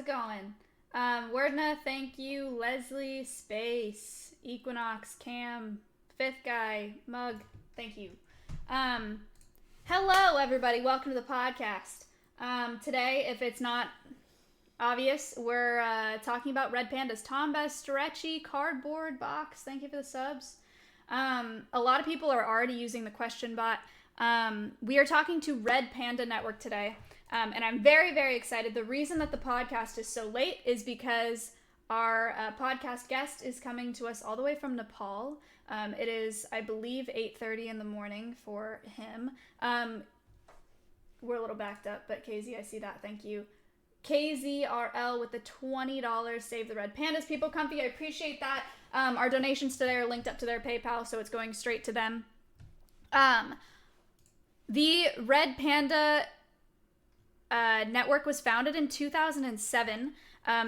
it going? Wordna, thank you. Leslie, Space, Equinox, Cam, Fifth Guy, Mug, thank you. Hello, everybody. Welcome to the podcast. Today, if it's not obvious, we're talking about red pandas. Tomba, stretchy cardboard box. Thank you for the subs. A lot of people are already using the question bot. We are talking to Red Panda Network today. And I'm very, very excited. The reason that the podcast is so late is because our podcast guest is coming to us all the way from Nepal. It is, I believe, 8:30 in the morning for him. We're a little backed up, but KZ, I see that. Thank you. KZRL with the $20 Save the Red Pandas. People comfy, I appreciate that. Our donations today are linked up to their PayPal, so it's going straight to them. The Red Panda network was founded in 2007.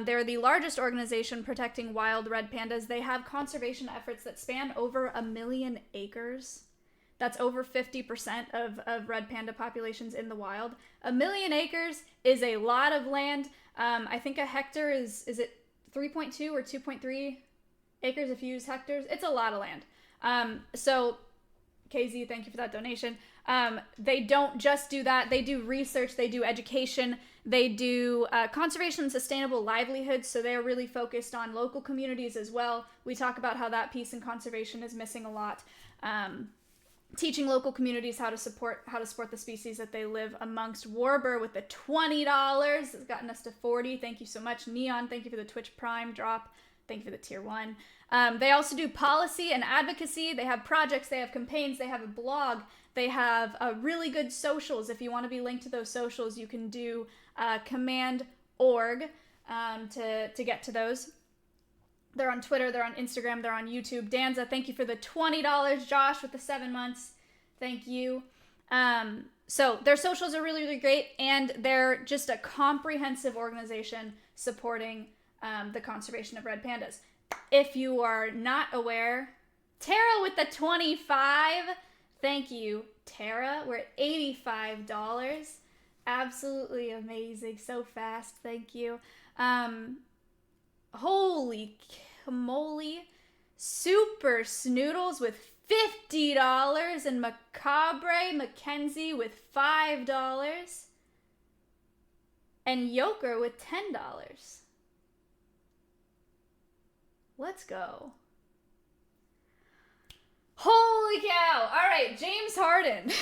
They're the largest organization protecting wild red pandas. They have conservation efforts that span over 1 million acres. That's over 50% of red panda populations in the wild. 1 million acres is a lot of land. I think a hectare is it 3.2 or 2.3 acres if you use hectares? It's a lot of land. So KZ, thank you for that donation. They don't just do that. They do research. They do education. They do conservation and sustainable livelihoods. So they're really focused on local communities as well. We talk about how that piece in conservation is missing a lot. Teaching local communities how to support the species that they live amongst. Warber with the $20 has gotten us to 40. Thank you so much. Neon, thank you for the Twitch Prime drop. Thank you for the tier 1. They also do policy and advocacy. They have projects, they have campaigns, they have a blog, they have really good socials. If you want to be linked to those socials, you can do command.org to get to those. They're on Twitter, they're on Instagram, they're on YouTube. Danza, thank you for the $20. Josh with the 7 months. Thank you. So their socials are really, really great, and they're just a comprehensive organization supporting the conservation of red pandas. If you are not aware, Tara with the 25. Thank you, Tara. We're at $85. Absolutely amazing. So fast. Thank you. Holy moly. Super Snoodles with $50. And Macabre Mackenzie with $5. And Yoker with $10. Let's go. Holy cow. All right, James Harden.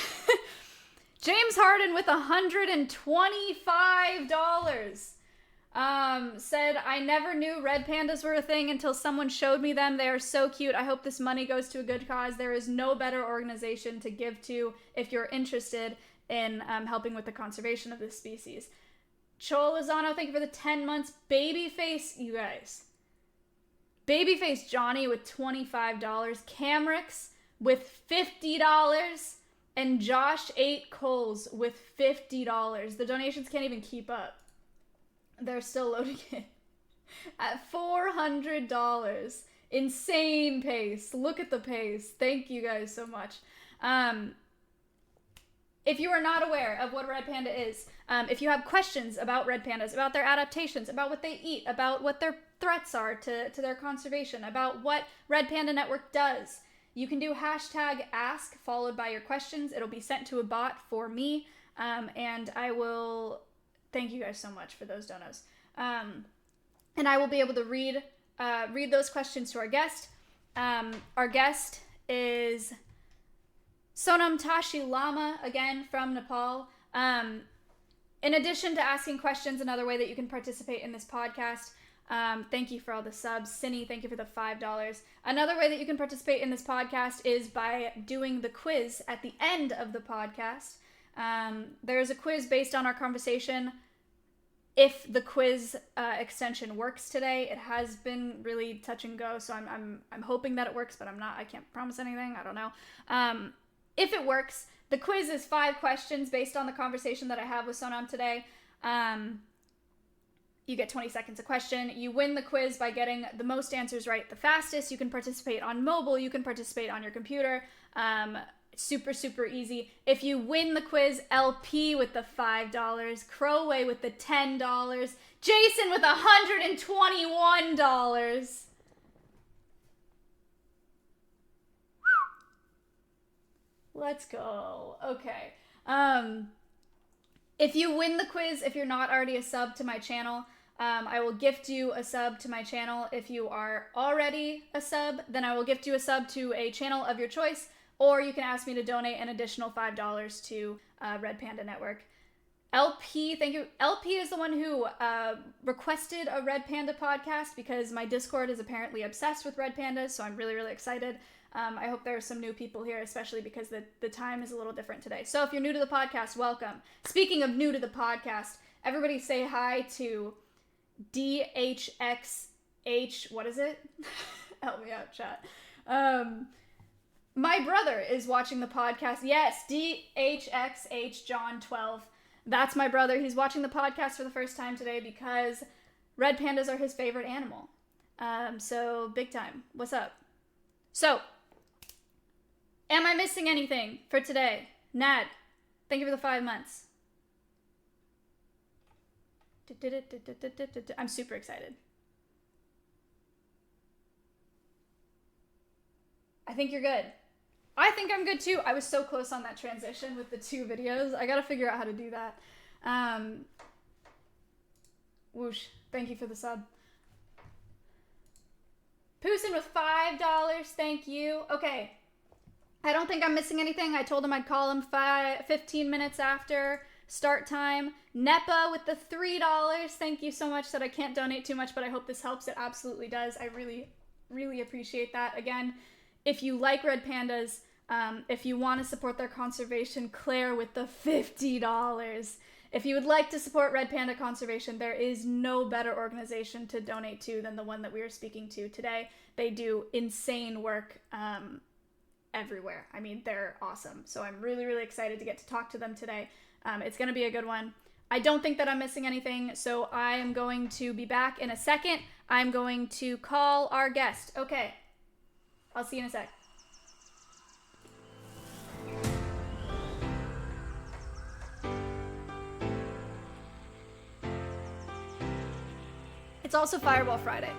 James Harden with $125. Said, I never knew red pandas were a thing until someone showed me them. They are so cute. I hope this money goes to a good cause. There is no better organization to give to if you're interested in helping with the conservation of this species. Chol Lozano, thank you for the 10 months. Babyface, you guys. Babyface Johnny with $25, Camrix with $50, and Josh 8 Coles with $50. The donations can't even keep up. They're still loading in at $400. Insane pace. Look at the pace. Thank you guys so much. If you are not aware of what a red panda is, if you have questions about red pandas, about their adaptations, about what they eat, about what their threats are to their conservation, about what Red Panda Network does, you can do #ask followed by your questions. It'll be sent to a bot for me, and I will thank you guys so much for those donos. And I will be able to read those questions to our guest. Our guest is Sonam Tashi Lama, again, from Nepal. In addition to asking questions, another way that you can participate in this podcast, thank you for all the subs. Cinny, thank you for the $5. Another way that you can participate in this podcast is by doing the quiz at the end of the podcast. There's a quiz based on our conversation. If the quiz extension works today, it has been really touch and go, so I'm hoping that it works, but I can't promise anything. I don't know. If it works, the quiz is 5 questions based on the conversation that I have with Sonam today. You get 20 seconds a question. You win the quiz by getting the most answers right the fastest. You can participate on mobile. You can participate on your computer. Super, super easy. If you win the quiz, LP with the $5, Crowway with the $10, Jason with $121. Let's go. Okay. If you win the quiz, if you're not already a sub to my channel, I will gift you a sub to my channel. If you are already a sub, then I will gift you a sub to a channel of your choice, or you can ask me to donate an additional $5 to Red Panda Network. LP, thank you. LP is the one who requested a Red Panda podcast because my Discord is apparently obsessed with Red Pandas, so I'm really, really excited. I hope there are some new people here, especially because the time is a little different today. So if you're new to the podcast, welcome. Speaking of new to the podcast, everybody say hi to DHXH, what is it? Help me out, chat. My brother is watching the podcast. Yes, DHXH John 12. That's my brother. He's watching the podcast for the first time today because red pandas are his favorite animal. So big time. What's up? So, am I missing anything for today? Nad, thank you for the 5 months. I'm super excited. I think you're good. I think I'm good too. I was so close on that transition with the 2 videos. I gotta figure out how to do that. Whoosh. Thank you for the sub. Poosin with $5. Thank you. Okay. I don't think I'm missing anything. I told him I'd call him 15 minutes after start time. Nepa with the $3. Thank you so much. Said I can't donate too much, but I hope this helps. It absolutely does. I really, really appreciate that. Again, if you like red pandas, if you want to support their conservation, Claire with the $50. If you would like to support red panda conservation, there is no better organization to donate to than the one that we are speaking to today. They do insane work everywhere. I mean, they're awesome. So I'm really, really excited to get to talk to them today. It's going to be a good one. I don't think that I'm missing anything, so I am going to be back in a second. I'm going to call our guest. Okay. I'll see you in a sec. It's also Fireball Friday.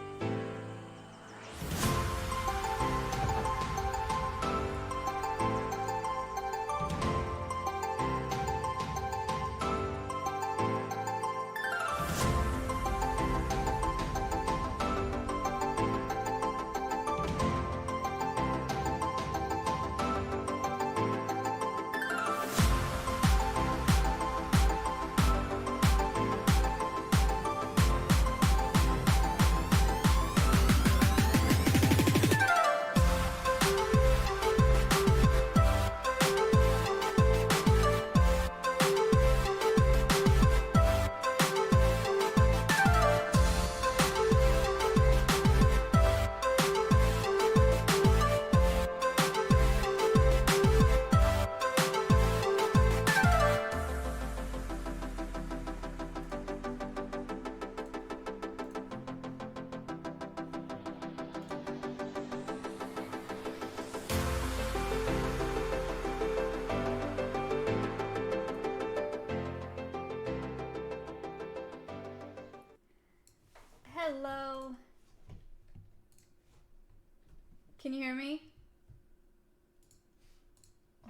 Hello. Can you hear me?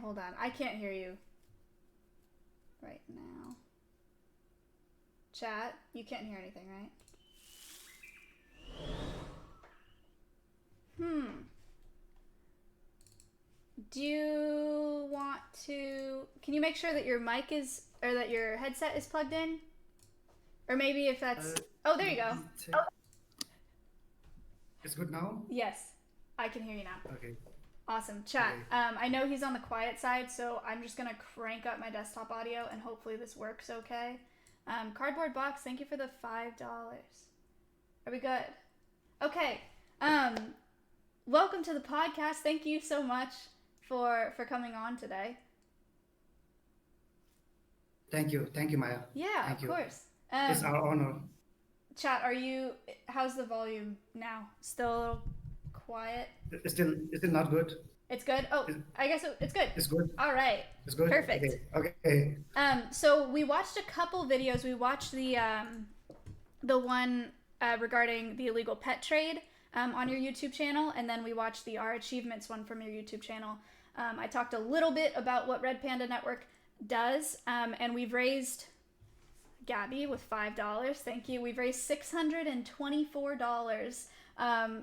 Hold on. I can't hear you right now. Chat, you can't hear anything, right? Do you want to... Can you make sure that your mic is... Or that your headset is plugged in? Or maybe if that's... Oh, there you go. Oh. It's good now? Yes. I can hear you now. Okay. Awesome. Chat. Okay. I know he's on the quiet side, so I'm just going to crank up my desktop audio, and hopefully this works okay. Cardboard Box, thank you for the $5. Are we good? Okay. Welcome to the podcast. Thank you so much for coming on today. Thank you, Maya. Yeah, Thank of you. course. It's our honor. Chat, how's the volume now? Still a little quiet? It's still not good. It's good? Oh, I guess it's good. It's good. All right. It's good. Perfect. Okay. So we watched a couple videos. We watched the the one regarding the illegal pet trade on your YouTube channel, and then we watched the Our Achievements one from your YouTube channel. I talked a little bit about what Red Panda Network does, and we've raised Gabby with $5. Thank you. We've raised $624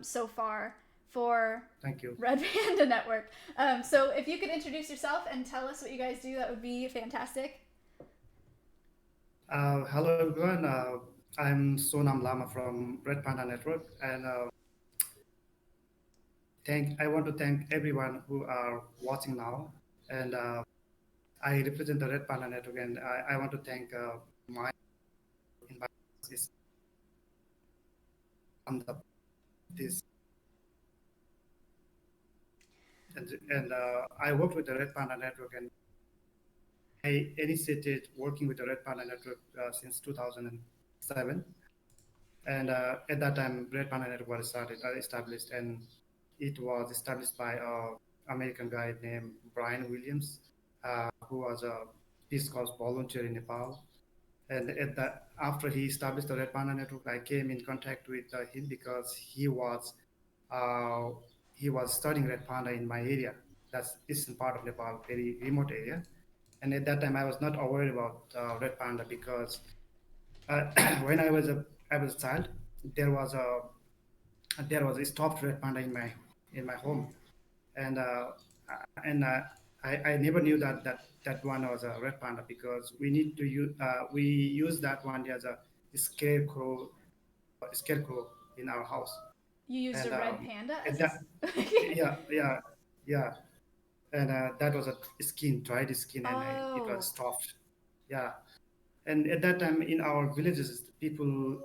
so far for Thank you. Red Panda Network. So if you could introduce yourself and tell us what you guys do, that would be fantastic. Hello everyone. I'm Sonam Lama from Red Panda Network, and I want to thank everyone who are watching now. And I represent the Red Panda Network, and I want to thank my investors on this. And I worked with the Red Panda Network, and I initiated working with the Red Panda Network since 2007. And at that time, Red Panda Network was established, and it was established by an American guy named Brian Williams, who was a Peace Corps volunteer in Nepal. And after he established the Red Panda Network, I came in contact with him because uh, he was studying Red Panda in my area. That's eastern part of Nepal, very remote area. And at that time, I was not aware about Red Panda because uh, when I was a child, there was a stuffed red panda in my home, and I never knew that one was a red panda because we use that one as a scarecrow scarecrow in our house. You used And a red panda as that yeah, yeah, and that was a dried skin, and it Oh. was stuffed. Yeah, and at that time in our villages, people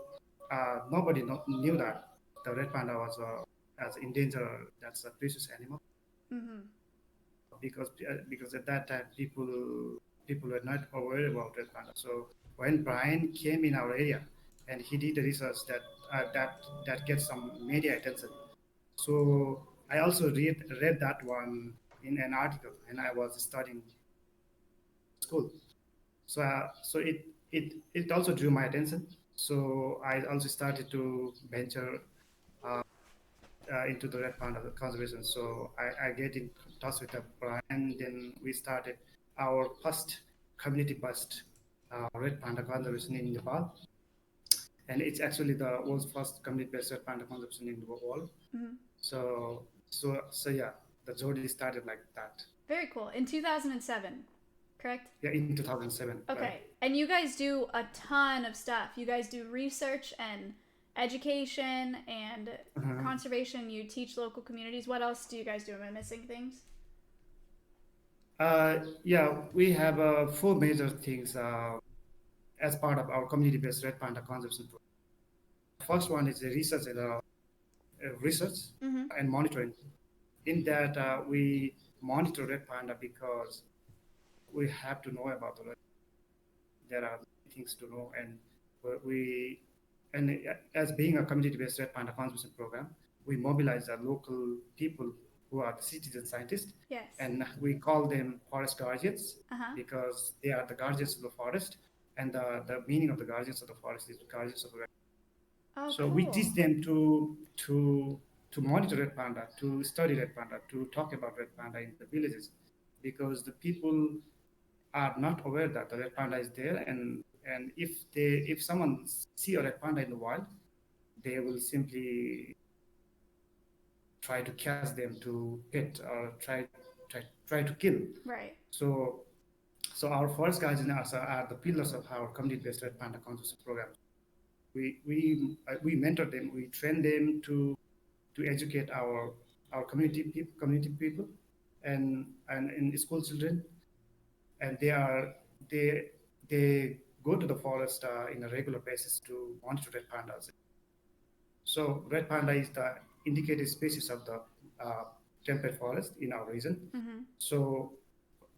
nobody knew that the red panda was as endangered. That's a precious animal Mm-hmm. because at that time people were not aware about red panda. So when Brian came in our area and he did the research that gets some media attention. So I also read that one in an article, and I was studying school. So it also drew my attention. So I also started to venture uh, into the red panda conservation. So I get in touch with Brian. Then we started our first community-based red panda conservation in Nepal, and it's actually the world's first community-based red panda conservation in the world. Mm-hmm. So yeah, the journey started like that. Very cool. In 2007, correct? Yeah, in 2007, right? Okay. And you guys do a ton of stuff. You guys do research and education and Uh-huh. conservation. You teach local communities. What else do you guys do? Am I missing things? Yeah, we have four major things as part of our community-based red panda conservation program. First one is the research Mm-hmm. and monitoring. In that, we monitor red panda because we have to know about the red. There are things to know, and we and as being a community-based red panda conservation program, we mobilize the local people who are the citizen scientists, Yes. and we call them forest guardians Uh-huh. because they are the guardians of the forest, and the meaning of the guardians of the forest is the guardians of the red. Oh, So we cool. teach them to monitor red panda, to study red panda, to talk about red panda in the villages, because the people are not aware that the red panda is there, and if someone see a red panda in the wild, they will simply try to catch them to pet or try to kill. Right. So our forest guardians are the pillars of our community-based red panda conservation program. We mentor them, we train them to educate our community people and in school children, and they they go to the forest in a regular basis to monitor red pandas. So red panda is the indicated species of the uh, temperate forest in our region. Mm-hmm. So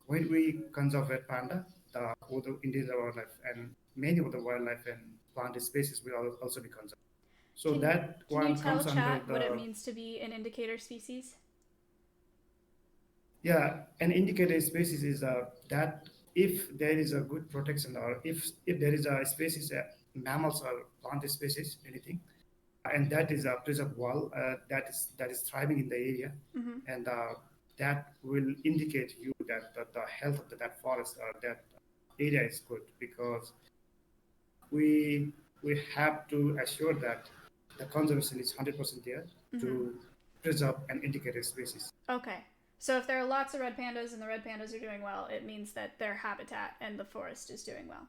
when we conserve red panda, the other endangered wildlife and many of the wildlife and plant species will also be conserved. So Can that can you one tell comes under chat what it the means to be an indicator species? yeah, an indicator species is that if there is a good protection or if there is a species mammals or plant species, anything, and that is a preserve wall that is thriving in the area, and that will indicate you that the health of that forest or that area is good, because we have to assure that the conservation is 100% there to preserve an indicated species. Okay. So if there are lots of red pandas and the red pandas are doing well, it means that their habitat and the forest is doing well.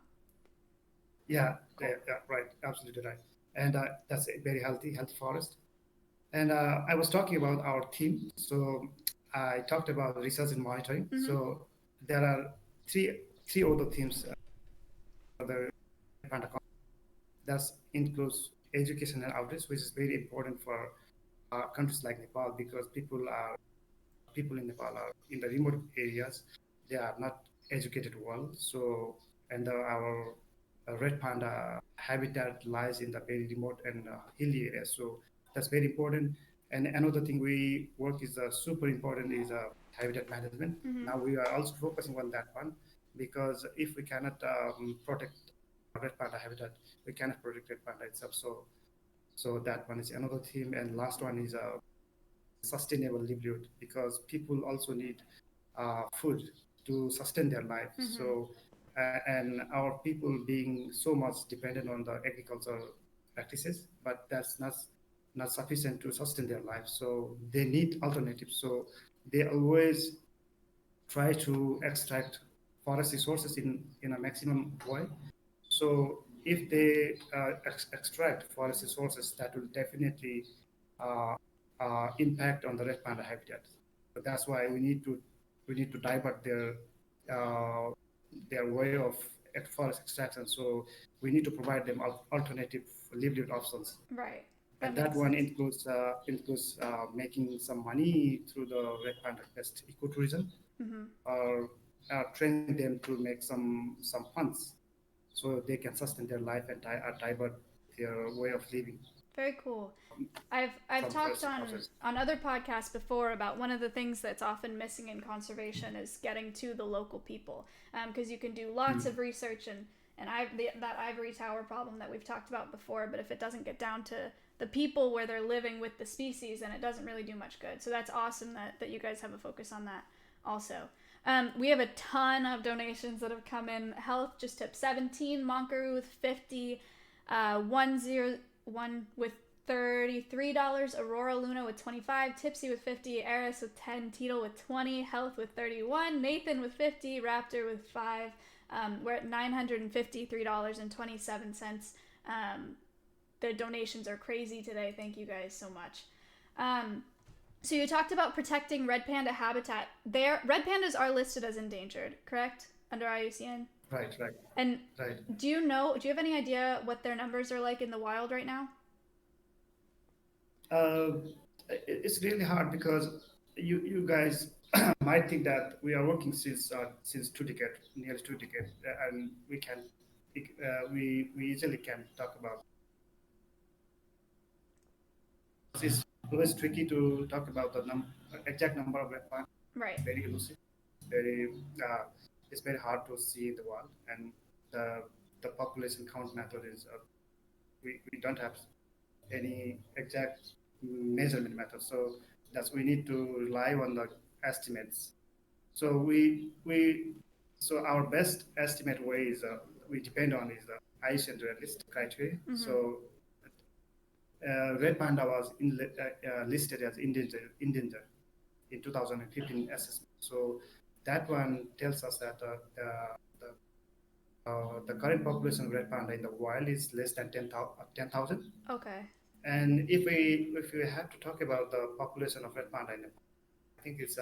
Yeah, yeah, right, absolutely right. And that's a very healthy forest. And I was talking about our team. So I talked about research and monitoring. So there are three other themes for the panda. That includes education and outreach, which is very important for countries like Nepal, because people in Nepal are in the remote areas. They are not educated well. So, and our red panda habitat lies in the very remote and hilly areas. So that's very important. And another thing we work is super important is habitat management. Now we are also focusing on that one, because if we cannot protect red panda habitat, we cannot protect red panda itself. So that one is another theme. And last one is sustainable livelihood, because people also need food to sustain their life. So, and our people being so much dependent on the agricultural practices, but that's not sufficient to sustain their life. So they need alternatives. So they always try to extract forest resources in a maximum way. So if they extract forest resources, that will definitely uh, impact on the red panda habitat. So that's why we need to divert their way of forest extraction. So we need to provide them alternative livelihood options. Right. And that one includes making some money through the red panda based ecotourism, or training them to make some funds, so they can sustain their life and divert their way of living. Very cool. I've talked on other podcasts before about one of the things that's often missing in conservation is getting to the local people, because you can do lots of research and that ivory tower problem that we've talked about before, but if it doesn't get down to the people where they're living with the species, then it doesn't really do much good. So that's awesome that you guys have a focus on that also. We have a ton of donations that have come in. Health just tipped 17, Monkaroo with 50, 101 with $33, Aurora Luna with 25, Tipsy with 50, Eris with 10, Teetle with 20, Health with 31, Nathan with 50, Raptor with 5. We're at $953.27. The donations are crazy today. Thank you guys so much. So you talked about protecting red panda habitat. Red pandas are listed as endangered, correct? Under IUCN? Right. And do you have any idea what their numbers are like in the wild right now? It's really hard, because you guys might think that we are working since 2 decades, nearly 2 decades, and we easily can talk about. It's always tricky to talk about the exact number of red pandas. Right. Very elusive. It's very hard to see in the wild, and the population count method is we don't have any exact measurement method. So we need to rely on the estimates. So so our best estimate way is we depend on is the IUCN red list criteria. So red panda was listed as endangered in 2015 assessment. So that one tells us that the current population of red panda in the wild is less than 10,000. Okay. And if we have to talk about the population of red panda in Nepal, I think it's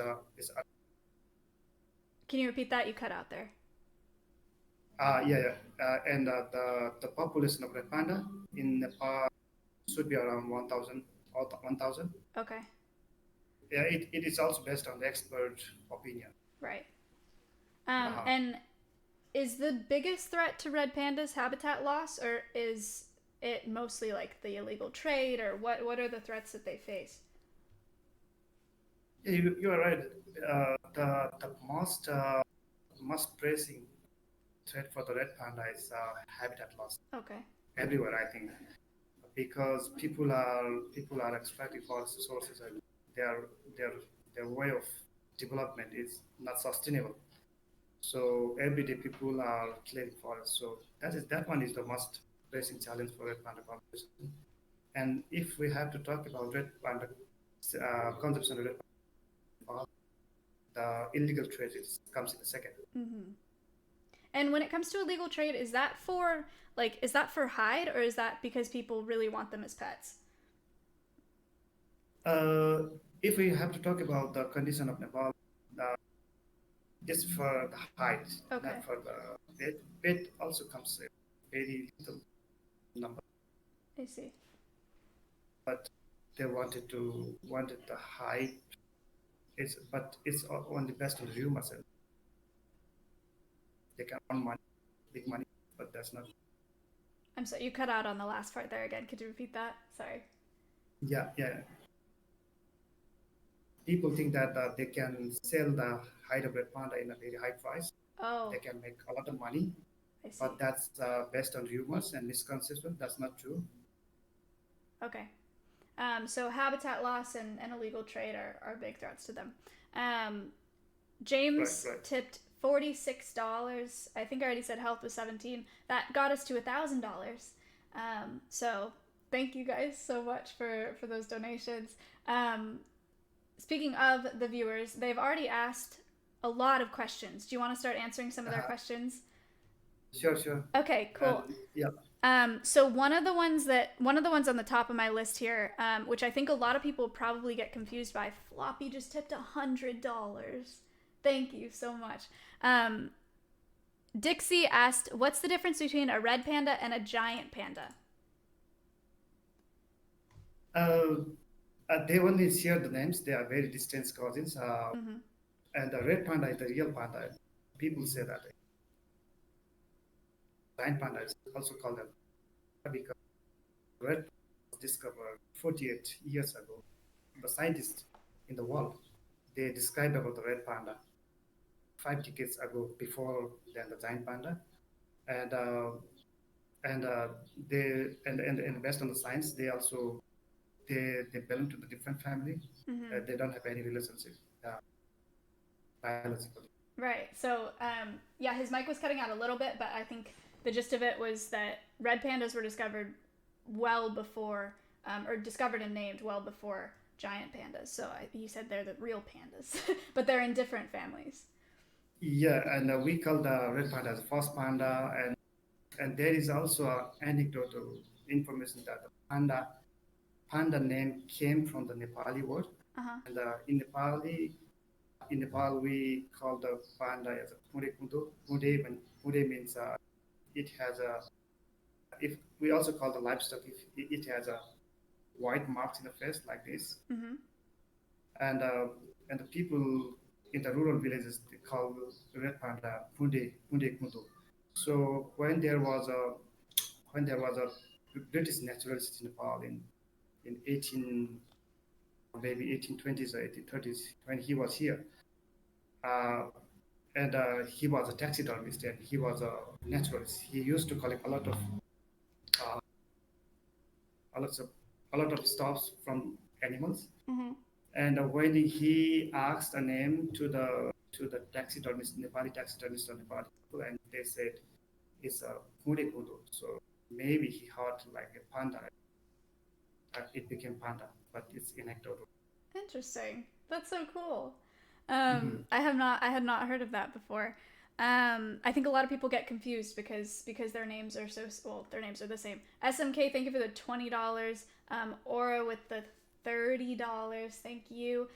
Can you repeat that? You cut out there. And the population of red panda in Nepal should be around 1,000 or 1,000. Okay. Yeah, it is also based on the expert opinion. Right. And is the biggest threat to red pandas habitat loss, or is it mostly like the illegal trade, or what are the threats that they face? Yeah, you are right. The most pressing threat for the red panda is habitat loss. Okay. everywhere, I think, because people are extracting forest resources, and their their their way of development is not sustainable. So every day people are clearing forests. So that one is the most pressing challenge for red panda conservation. And if we have to talk about red panda consumption of red panda, the illegal trade comes in a second. Mm-hmm. And when it comes to illegal trade, is that for hide, or is that because people really want them as pets? Uh, if we have to talk about the condition of Nepal, uh, just for the height, Okay. not for the bed. Bed also comes a very little number, I see. but they wanted the height. It's only based on the rumors, and they can earn money, big money, but that's not. I'm sorry, you cut out on the last part there again. Could you repeat that? Sorry. Yeah, yeah. People think that they can sell the hide of red panda in a very high price. Oh, They can make a lot of money, I see. but that's based on rumors and misconception. That's not true. Okay. So habitat loss and illegal trade are big threats to them. Um, Right, James right. tipped $46. I think I already said health was 17. That got us to $1,000. So thank you guys so much for those donations. Um, Speaking of the viewers, they've already asked a lot of questions. Do you want to start answering some of their Uh-huh. questions? Sure, sure. Okay, cool. Yeah. So one of the ones on the top of my list here, which I think a lot of people probably get confused by, Floppy just tipped $100. Thank you so much. Dixie asked, "What's the difference between a red panda and a giant panda?" Uh, they only share the names. They are very distant cousins. Mm-hmm. And the red panda is the real panda. People say that giant panda is also called a because red panda was discovered 48 years ago. The scientists in the world, they described about the red panda 5 decades ago, before than the giant panda, and and they and based on the science, they belong to the different family. Mm-hmm. They don't have any relationship biologically. Right. So, yeah, his mic was cutting out a little bit, but I think the gist of it was that red pandas were discovered well before, or discovered and named well before giant pandas. So he said they're the real pandas, but they're in different families. Yeah, and we call the red panda as the first panda, and there is also anecdotal information that the panda name came from the Nepali word, Uh huh. and in Nepal we call the panda as a pude kundo. Pude means it has a. If we also call the livestock if it has a white marks in the face like this, Mm-hmm. and uh, and the people in the rural villages, they call the red panda pude kundo. So when there was a British naturalist in Nepal in 18 maybe 1820s or 1830s, when he was here, uh, and he was a taxidermist, and he was a naturalist. He used to collect uh, a lot of a lot of stuffs from animals. Mm-hmm. And when he asked a name to the taxidermist, Nepali taxidermist or Nepali people, and they said it's a Kude Kudu. So maybe he heard like a panda, it became panda, but it's anecdotal. Interesting. That's so cool. Mm-hmm. I had not heard of that before. I think a lot of people get confused because their names are so well. Their names are the same. SMK, thank you for the $20. Aura with the $30. Thank you.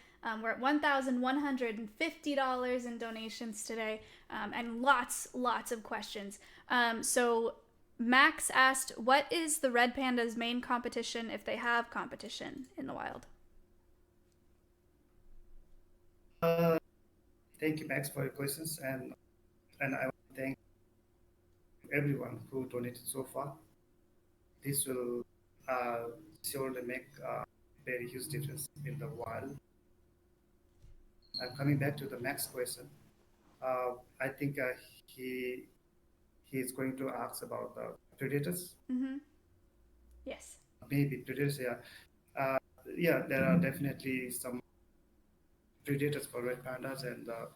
We're at $1,150 in donations today, and lots of questions. So Max asked, "What is the red panda's main competition if they have competition in the wild?" Uh, Thank you, Max, for your questions, and I want to thank everyone who donated so far. This will uh, surely make a very huge difference in the wild. I'm coming back to the next question. I think he is going to ask about the predators. Mm-hmm. Yes. maybe predators. Yeah, yeah, there are definitely some predators for red pandas, and the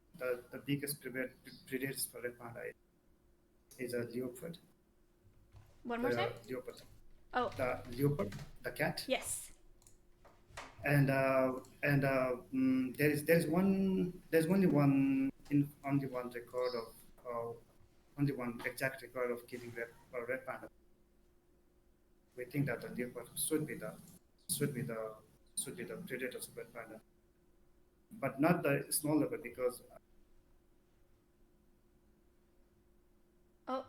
biggest predators for red panda is a leopard. One more time? The leopard, Oh, the cat, yes. there's only one record of only one exact record of killing red panda. We think that the leopard should be the should be the predators of red panda, but not the small leopard because Oh,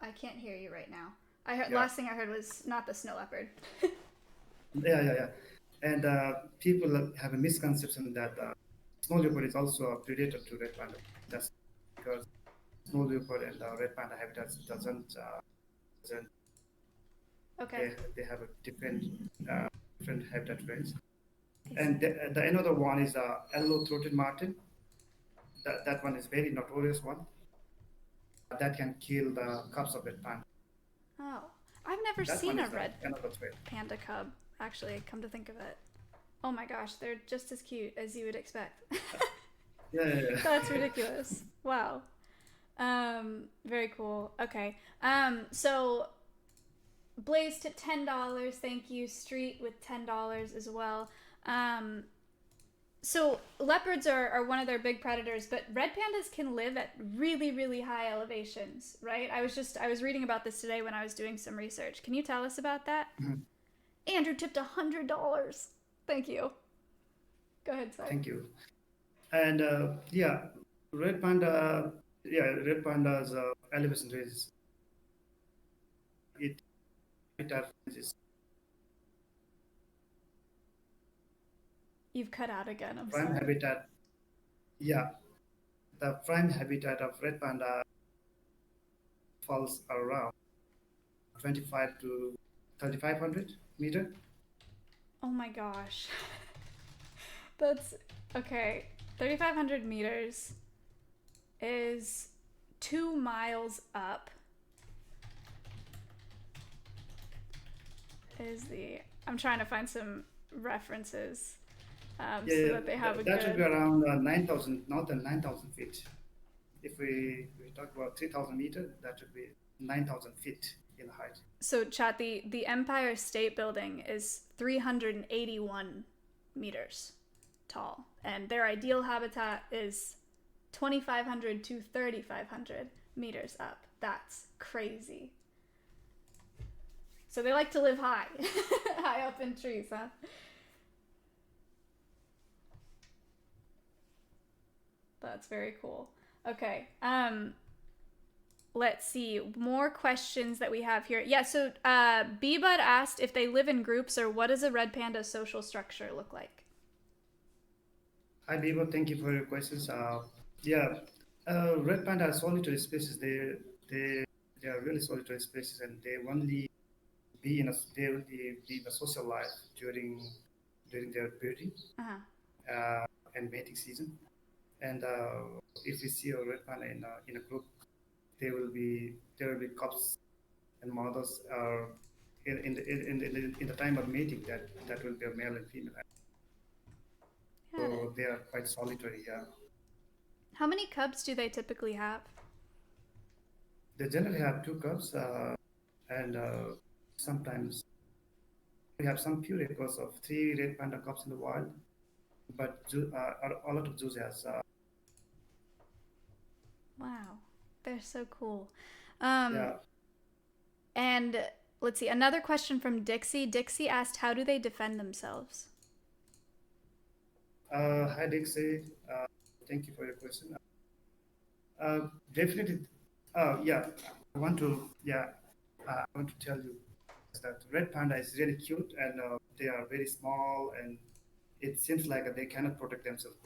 I can't hear you right now. I heard yeah, last thing I heard was not the snow leopard. yeah. And people have a misconception that snow leopard is also a predator to red panda. That's because snow leopard and red panda habitats doesn't Okay. they have a different habitat range. I And see. the another one is yellow-throated martin. That one is very notorious one that can kill the cubs of red panda. Oh, I've never That one seen a is red another threat. panda cub, actually, come to think of it. Oh my gosh, they're just as cute as you would expect. Yeah. That's ridiculous. Wow. Very cool. Okay. So Blaze to $10. Thank you. Street with $10 as well. So leopards are one of their big predators, but red pandas can live at really, really high elevations, right? I was reading about this today when I was doing some research. Can you tell us about that? Mhm. Andrew tipped $100. Thank you. Go ahead, sorry. Thank you. And yeah, red panda, red panda's elevation range, it habitat range is You've cut out again. I'm prime sorry. habitat. Yeah, the prime habitat of red panda falls around 25 to 3,500 meter. Oh my gosh. That's okay. 3,500 meters is 2 miles up. I'm trying to find some references so that they have a that should be good. around 9,000, not than 9,000 feet. If we talk about 3,000 meter, that should be 9,000 feet in height. So, chat, the Empire State Building is 381 meters tall, and their ideal habitat is 2,500 to 3,500 meters up. That's crazy. So they like to live high, high up in trees, huh? That's very cool. Okay. Let's see. More questions that we have here. Yeah, so B-Bud asked if they live in groups or what does a red panda social structure look like? Hi, Bibo. Thank you for your questions. Yeah, red panda are solitary species. They are really solitary species, and they only be in a social life during their breeding Uh-huh. and mating season. And if we see a red panda in a group, there will be cubs and mothers in the time of mating that will be a male and female. Got it. So they are quite solitary. Yeah. How many cubs do they typically have? They generally have two cubs, and sometimes we have some few records of three red panda cubs in the wild, but a lot of zoos has. Wow. They're so cool. Um, Yeah. and let's see. Another question from Dixie. Dixie asked, how do they defend themselves? Hi, Dixie. Thank you for your question. Definitely. Yeah. I want to. Yeah. I want to tell you that red panda is really cute, and they are very small, and it seems like they cannot protect themselves.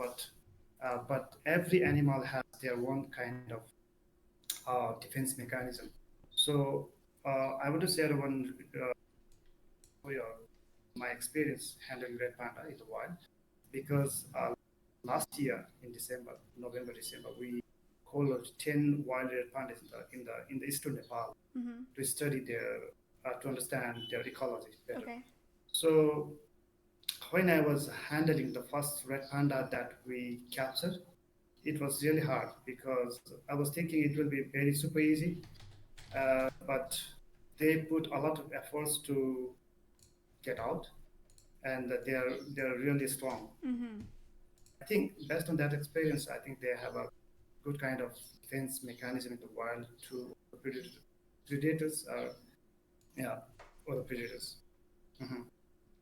But every animal has their own kind of defense mechanism. So I want to share one story of my experience handling red panda in the wild, because last year in November, December, we called 10 wild red pandas in the eastern Nepal Mm-hmm. to study their to understand their ecology better. Okay. So when I was handling the first red panda that we captured, it was really hard because I was thinking it will be very super easy, but they put a lot of efforts to get out, and they're really strong. Mm-hmm. I think based on that experience, I think they have a good kind of defense mechanism in the wild to predators, yeah, or the predators. Mhm.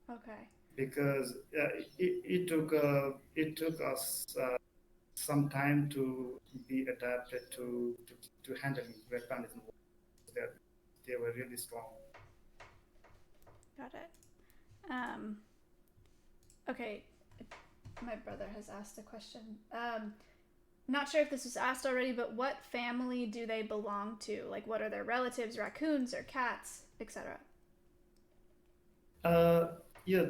Okay. Because it took us some time to be adapted to handling red pandas in the wild. They were really strong. Got it. Um, okay. My brother has asked a question. Not sure if this was asked already, but what family do they belong to? Like, what are their relatives, raccoons or cats, etc.? Uh, yeah,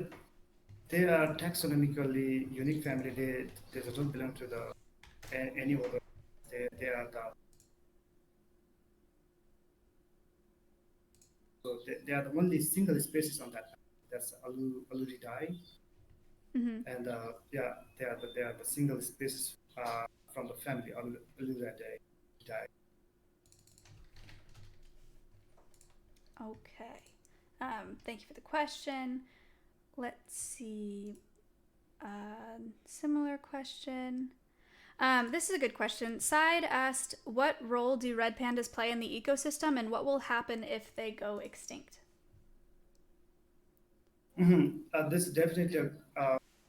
they are taxonomically unique family. They don't belong to any other. They are the so they are the only single species on that. That's Aludidae, Mm-hmm. and yeah, they are the single species from the family Aludidae. Okay. Thank you for the question. Let's see. Similar question. This is a good question. Side asked, what role do red pandas play in the ecosystem and what will happen if they go extinct? Mm-hmm. This is definitely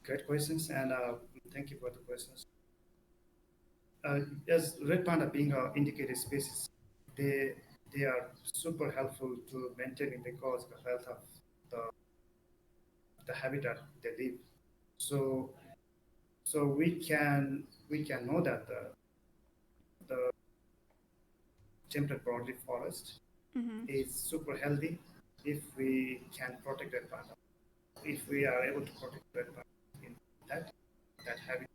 great questions, and thank you for the questions. As red panda being an indicated species, they they are super helpful to maintaining the ecological health of the, the habitat they live. So we can know that the temperate broadleaf forest Mm-hmm. is super healthy if we can protect red panda. If we are able to protect red panda in that that habitat.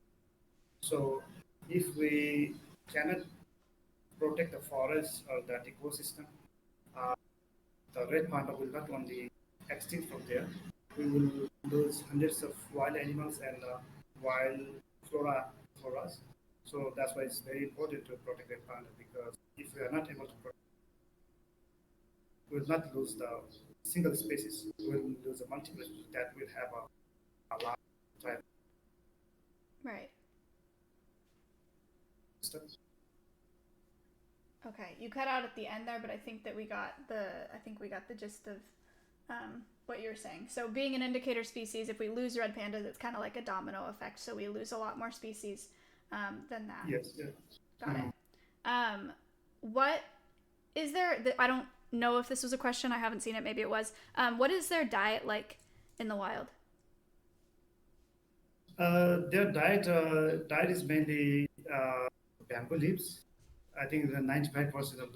So if we cannot protect the forest or that ecosystem, uh, the red panda will not only extinct from there, we will lose hundreds of wild animals and wild flora for us. So that's why it's very important to protect red panda because if we are not able to protect, we will not lose the single species. We will lose the multiple that will have a large type Right. system. Okay. You cut out at the end there, but I think we got the gist of what you're saying. So being an indicator species, if we lose red pandas, it's kind of like a domino effect. So we lose a lot more species than that. Yes. Yes. Got it. Um, what is there? I don't know if this was a question. I haven't seen it. Maybe it was. What is their diet like in the wild? Their diet is mainly bamboo leaves. I think the 95% of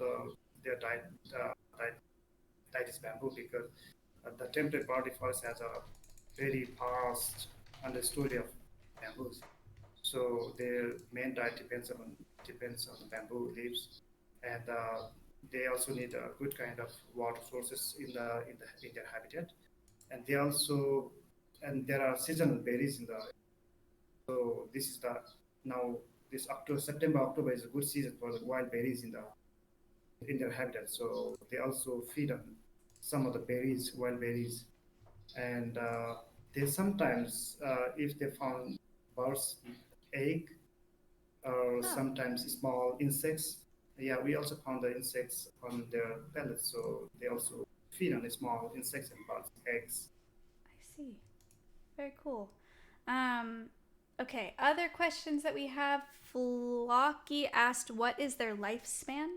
their diet, diet is bamboo because the temperate body forest has a very past understory of bamboos. So their main diet depends on the bamboo leaves, and they also need a good kind of water sources in their habitat, and they also and there are seasonal berries in the so this is the now this October, September, October is a good season for the wild berries in their habitat. So they also feed on some of the berries, wild berries, and they sometimes, if they found birds' egg or Oh, sometimes small insects, yeah, we also found the insects on their pellets. So they also feed on the small insects and birds' eggs. I see. Very cool. Um, okay. Other questions that we have. Flocky asked, "What is their lifespan?"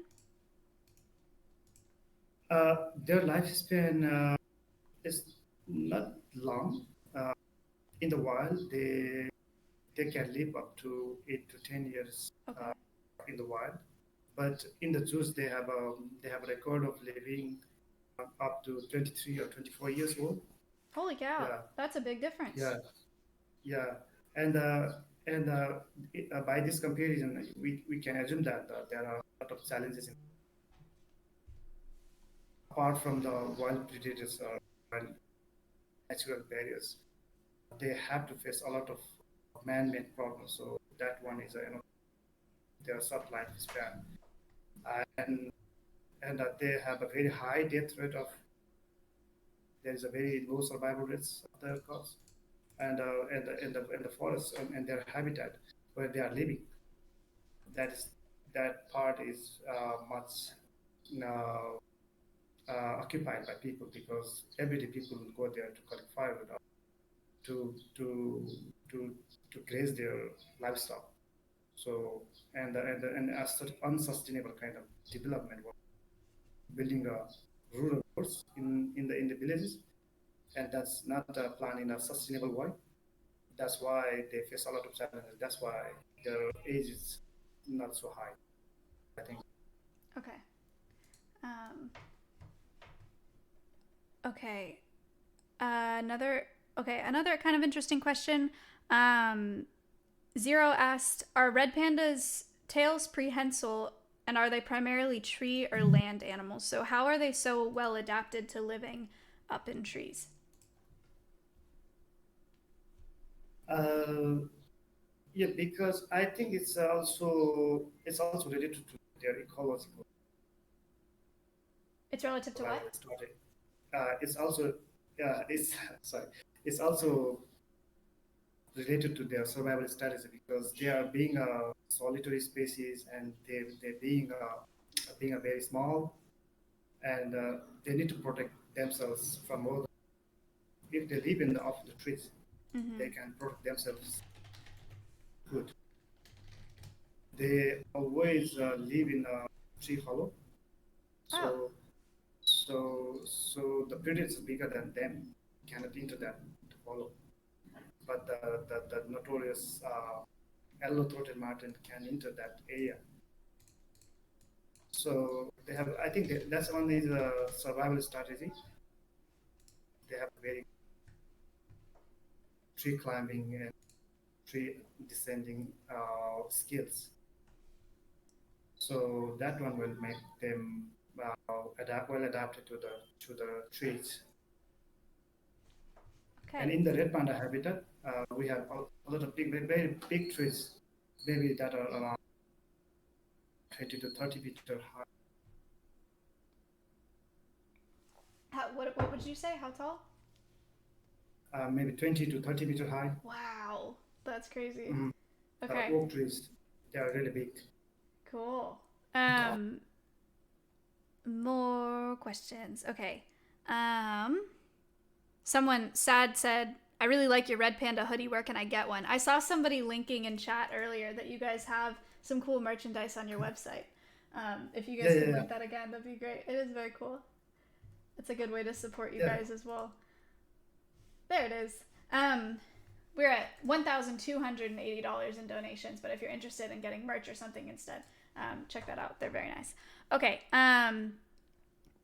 Their lifespan is not long. Uh, in the wild, they can live up to 8 to 10 years Okay. in the wild, but in the zoos they have a record of living up to 23 or 24 years old. Holy cow, Yeah, that's a big difference. yeah, yeah, and by this comparison, we can assume that there are a lot of challenges. apart from the wild predators or wild natural barriers, they have to face a lot of man-made problems. So that one is, their short lifespan, and they have a very high death rate of. There is a very low survival rates of the cause, and the forests and their habitat where they are living. That is that part is much uh, occupied by people because every day people will go there to collect firewood or to to to to graze their livestock. So and a sort of unsustainable kind of development, building a rural force in the villages, and that's not planned in a sustainable way. That's why they face a lot of challenges. That's why their age is not so high, I think. Okay. Um, okay. Another kind of interesting question. Um, Zero asked, are red pandas tails prehensile and are they primarily tree or land animals? So how are they so well adapted to living up in trees? Uh, yeah, because I think it's also related to their ecological It's relative to what? survival strategy. It's also it's sorry. It's also related to their survival strategy because they are being a solitary species and they being a very small and they need to protect themselves from all. If they live in off the trees, Mm-hmm. they can protect themselves good. They always live in a tree hollow, Oh, so so the predators bigger than them cannot enter that hollow. But the notorious yellow-throated martin can enter that area. So they have, I think that's only the survival strategy. They have very tree climbing and tree descending skills. So that one will make them well adapted to the trees. And okay. in the red panda habitat, we have a lot of big, very big trees, maybe that are around 20 to 30 meter high. What would you say? How tall? Maybe 20 to 30 meter high. Wow, that's crazy. Mhm. Okay, Oak trees, they are really big cool. and tall. More questions. Okay. Um, Someone sad said, I really like your red panda hoodie. Where can I get one? I saw somebody linking in chat earlier that you guys have some cool merchandise on your website. If you Yeah, guys yeah, can yeah, link that again, that'd be great. It is very cool. It's a good way to support you yeah. guys as well. There it is. We're at $1,280 in donations, but if you're interested in getting merch or something instead, check that out. They're very nice. Okay.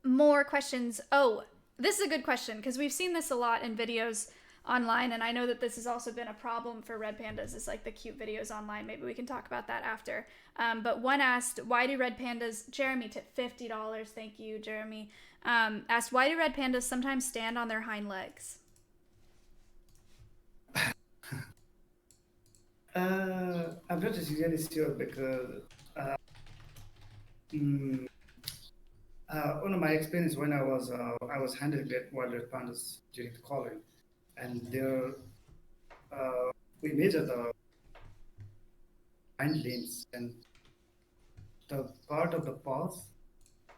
More questions. Oh, this is a good question because we've seen this a lot in videos online, and I know that this has also been a problem for red pandas. Is like the cute videos online. Maybe we can talk about that after. But one asked, "Why do red pandas?" Jeremy tipped $50. Thank you, Jeremy. Asked, "Why do red pandas sometimes stand on their hind legs?" I'm not really sure because mm, one of my experience when I was handling wild red pandas during the colony, and there we measured the hind limbs and the part of the paws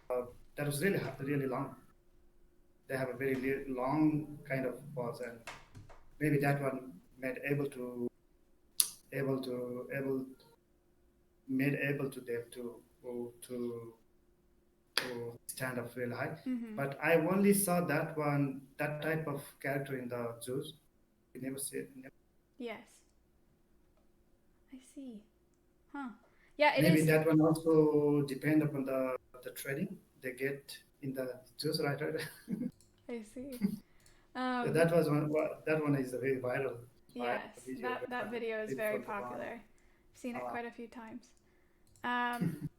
uh, that was really long. They have a very long kind of paws, and maybe that one made able able to them to stand up real high. Mm-hmm. But I only saw that type of character in the zoos. We never see it. Yes, I see. Huh. Yeah, it Maybe is. that one also depend upon the training they get in the zoos, right? I see. So Um, that one is a very viral yes, video that video is maybe very for the one. popular. I've seen it Uh, quite a few times. Um,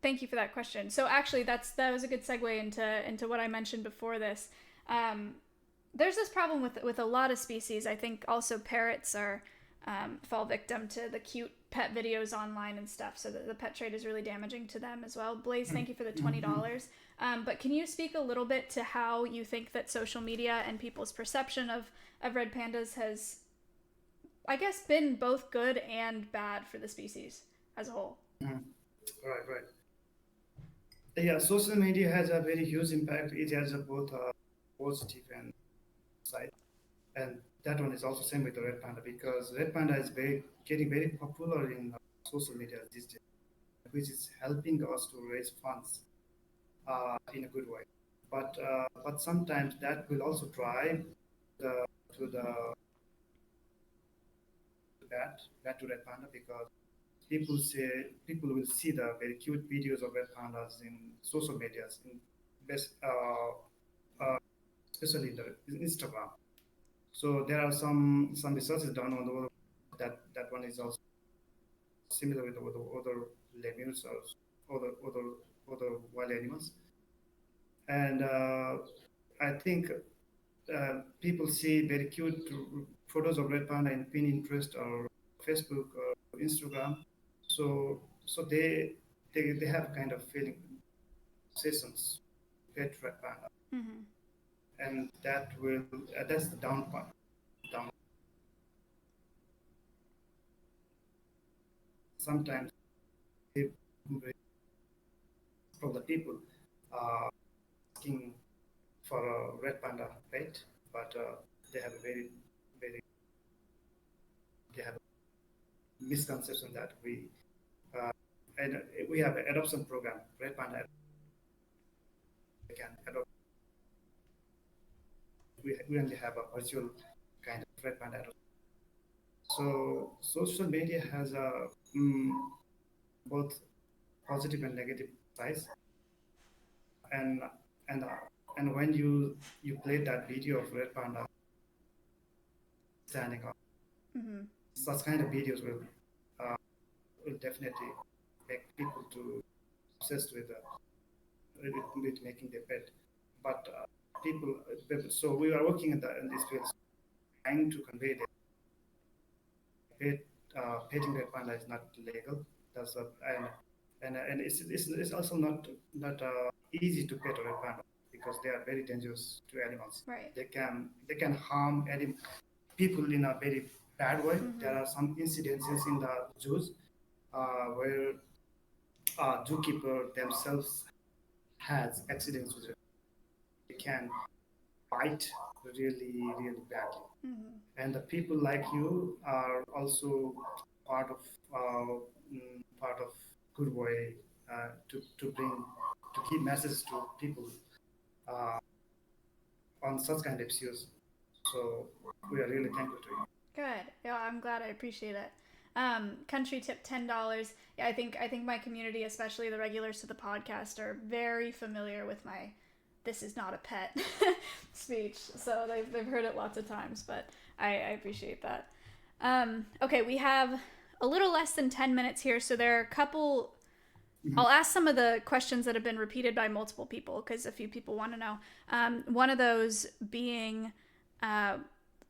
Thank you for that question. So actually, that was a good segue into what I mentioned before this. Um, there's this problem with a lot of species. I think also parrots are fall victim to the cute pet videos online and stuff. So the pet trade is really damaging to them as well. Blaze, thank you for the $20. But can you speak a little bit to how you think that social media and people's perception of red pandas has, I guess, been both good and bad for the species as a whole? Mhm. Right, right. Yeah, social media has a very huge impact. It has a both positive and side, and that one is also same with the red panda because red panda is very getting very popular in social media these days, which is helping us to raise funds in a good way. But sometimes that will also drive the to the bad to red panda because people will see the very cute videos of red pandas in social medias in best especially in Instagram. So there are some researches done on the that one is also similar with the other lemurs or other wild animals. And I think people see very cute photos of red panda in Pinterest or Facebook or Instagram. So they have kind of feeling sessions pet red panda, Mm-hmm. and that's the down part. Down sometimes they, from the people asking for a red panda pet, but they have a very they have a misconception that uh, and we have an adoption program, red panda can adopt. We only have a virtual kind of red panda adoption. So social media has a both positive and negative sides, and and uh, and when you play that video of red panda standing up, Mm-hmm. such kind of videos will definitely make people to obsessed with making their pet. But so we are working in this field, trying to convey that pet, petting red panda is not legal. That's a, and it's also not easy to pet a red panda because they are very dangerous to animals. Right. They can harm people in a very bad way. Mm-hmm. There are some incidences in the zoos where zookeeper themselves has accidents with it. They can bite really badly. Mm-hmm. And the people like you are also part of part of good way to bring to keep messages to people uh, on such kind of issues. So we are really thankful to you. Good. Yeah, I'm glad. I appreciate it. Country tip $10. Yeah, I think my community, especially the regulars to the podcast, are very familiar with my "this is not a pet" speech. So they've heard it lots of times, but I appreciate that. Okay, we have a little less than 10 minutes here, so there are a couple. Mhm. I'll ask some of the questions that have been repeated by multiple people because a few people want to know. One of those being uh,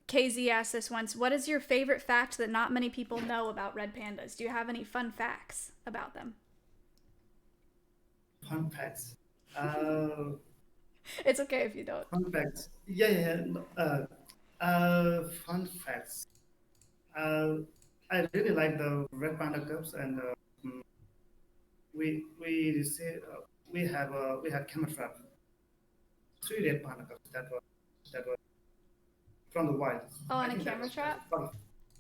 KZ asked this once: what is your favorite fact that not many people know about red pandas? Do you have any fun facts about them? Fun facts. Uh, It's okay if you don't. Fun facts. Yeah. No, fun facts. Uh, I really like the red panda cups, and mm, we say we had camera trap three red panda cups that was from the wild. Oh, I on a think camera that's trap? the first,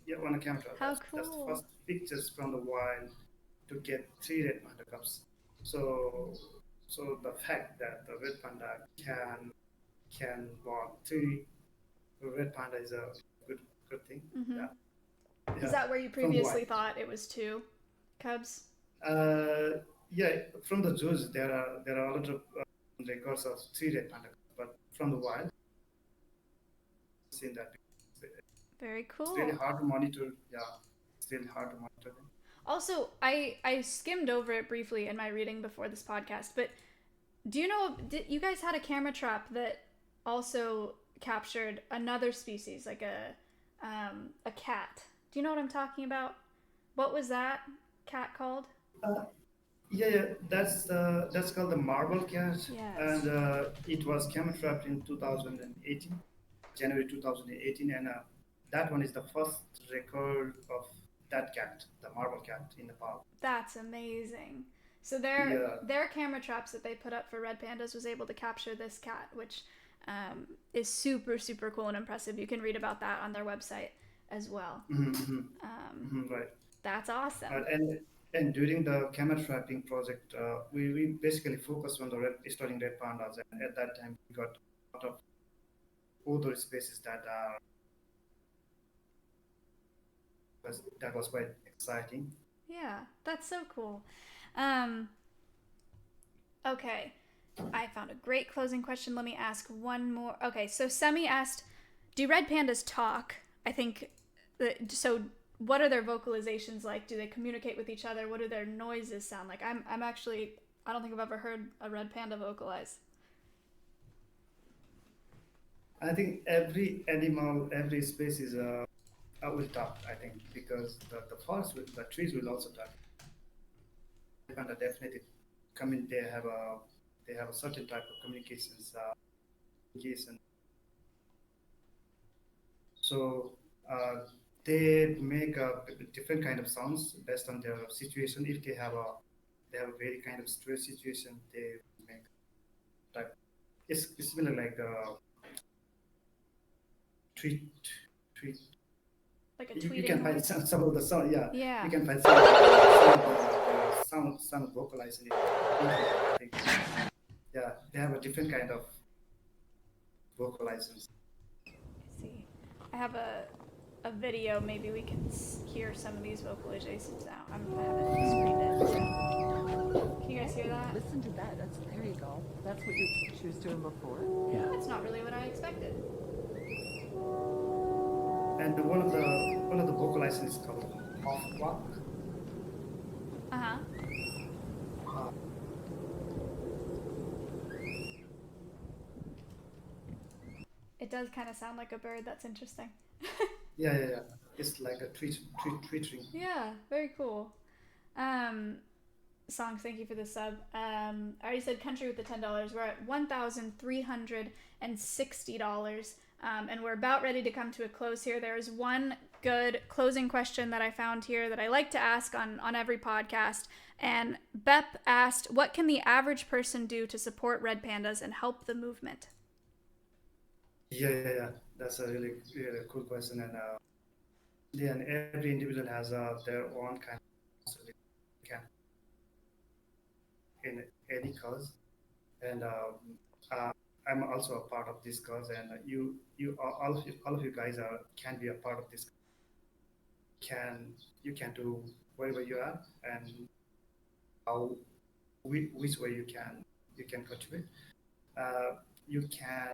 yeah, on a camera trap. How That's the cool. first pictures from the wild to get three red panda cups. So so the fact that the red panda can born three red panda is a good thing. Mm-hmm. Yeah, Is yeah, that where you from the previously wild. thought it was two cubs? Yeah, from the zoos there are a lot of records of three red panda, but from the wild, seen that Very it's really cool. hard to monitor. Yeah, it's really hard to monitor them. Also, I skimmed over it briefly in my reading before this podcast, but do you know, you guys had a camera trap that also captured another species, like a cat. Do you know what I'm talking about? What was that cat called? Uh, that's called the marble cat, Yes. and it was camera trapped in 2018, January 2018, and that one is the first record of that cat, the marble cat in Nepal. That's amazing. So Yeah. their camera traps that they put up for red pandas was able to capture this cat, which is super super cool and impressive. You can read about that on their website as well. Mm-hmm, Um, right. that's awesome. And during the camera trapping project, we basically focused on the studying red pandas, and at that time we got a lot of other species that was quite exciting. Yeah, that's so cool. Um, okay, I found a great closing question. Let me ask one more. Okay, so Semi asked, "Do red pandas talk?" I think. So, what are their vocalizations like? Do they communicate with each other? What do their noises sound like? I'm actually. I don't think I've ever heard a red panda vocalize. I think every animal, every species will talk. I think because the trees will also talk. Panda definitely come in. They have a certain type of communication. So uh, they make a different kind of sounds based on their situation. If they have a very kind of stress situation, they make type. It's similar like tweet tweet. Like a You tweeting can find noise? some of the sound. Yeah, Yeah. you can find some of the sound vocalized in it. I think. Yeah, they have a different kind of vocalizers. I see. I have a video. Maybe we can hear some of these vocalizations now. I haven't screened it. So. Can you guys hear that? Listen to that. There you go. That's what she was doing before. Yeah. That's not really what I expected. And one of the vocalizers is called off walk. Uh-huh. Uh, It does kind of sound like a bird. That's interesting. yeah. It's like a tweetering. Yeah, very cool. Songs, thank you for the sub. I already said country with the $10. We're at $1,360. And we're about ready to come to a close here. There's one good closing question that I found here that I like to ask on every podcast. And Bep asked, what can the average person do to support red pandas and help the movement? Yeah. That's a really cool question, and every individual has their own kind of responsibility in any cause, and uh, I'm also a part of this cause, and all of you guys can be a part of this. You can do wherever you are, and how which way you can contribute. You can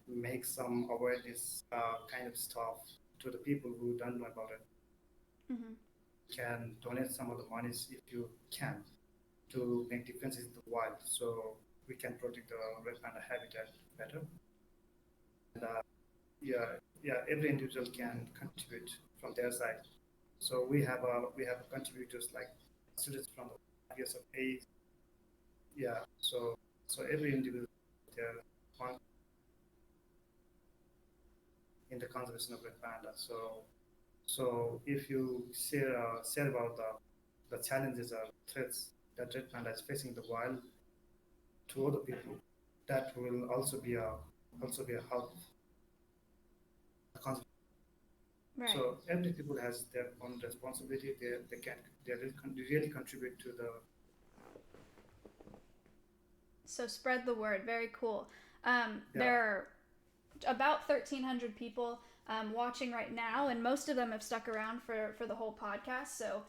make some awareness kind of stuff to the people who don't know about it. Mm-hmm. Can donate some of the monies if you can to make differences in the wild, so we can protect the red panda habitat better. And every individual can contribute from their side. So we have contributors like students from the 5 years of age. Yeah, so every individual there in the conservation of red panda. So if you share about the challenges or threats that red panda is facing in the wild to other people, that will also be a help. Right. So every people has their own responsibility. They really contribute to the. So spread the word. Very cool. There are about 1,300 people watching right now, and most of them have stuck around for the whole podcast. So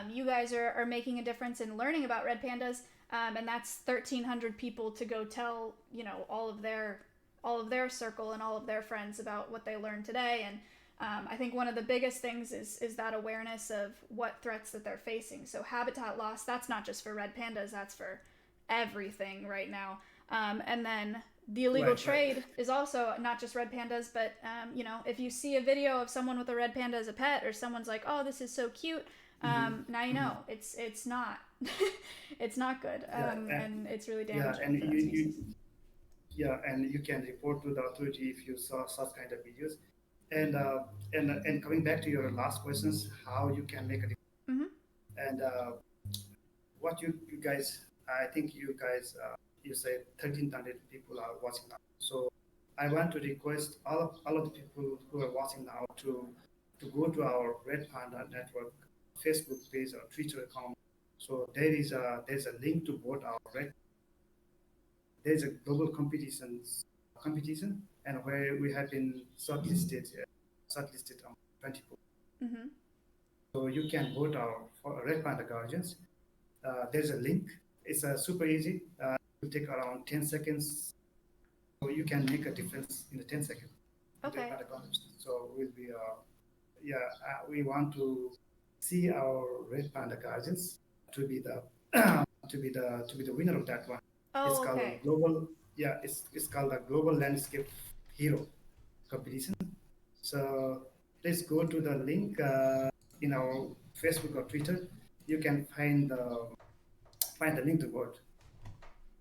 you guys are making a difference in learning about red pandas, and that's 1,300 people to go tell all of their circle and all of their friends about what they learned today. And I think one of the biggest things is that awareness of what threats that they're facing. So habitat loss, that's not just for red pandas, that's for everything right now. And then the illegal trade is also not just red pandas, but you know, if you see a video of someone with a red panda as a pet, or someone's like, oh, this is so cute, now you know it's not it's not good, and it's really damaging for that species. And you can report to the authority if you saw such kind of videos. And coming back to your last questions, how you can make a difference. And what you guys, I think you guys, you said 1,300 people are watching now. So I want to request all of the people who are watching now to go to our Red Panda Network Facebook page or Twitter account. So there's a link to vote our Red. There's a global competition, and where we have been shortlisted on 24. So you can vote for Red Panda Guardians. There's a link. It's super easy. It will take around 10 seconds. So you can make a difference in the 10 seconds. Okay. So we'll be, we want to see our Red Panda Guardians to be the winner of that one. Oh, it's called okay. global. Yeah, it's called a Global Landscape Hero competition. So let's go to the link in our Facebook or Twitter. You can find the link to vote.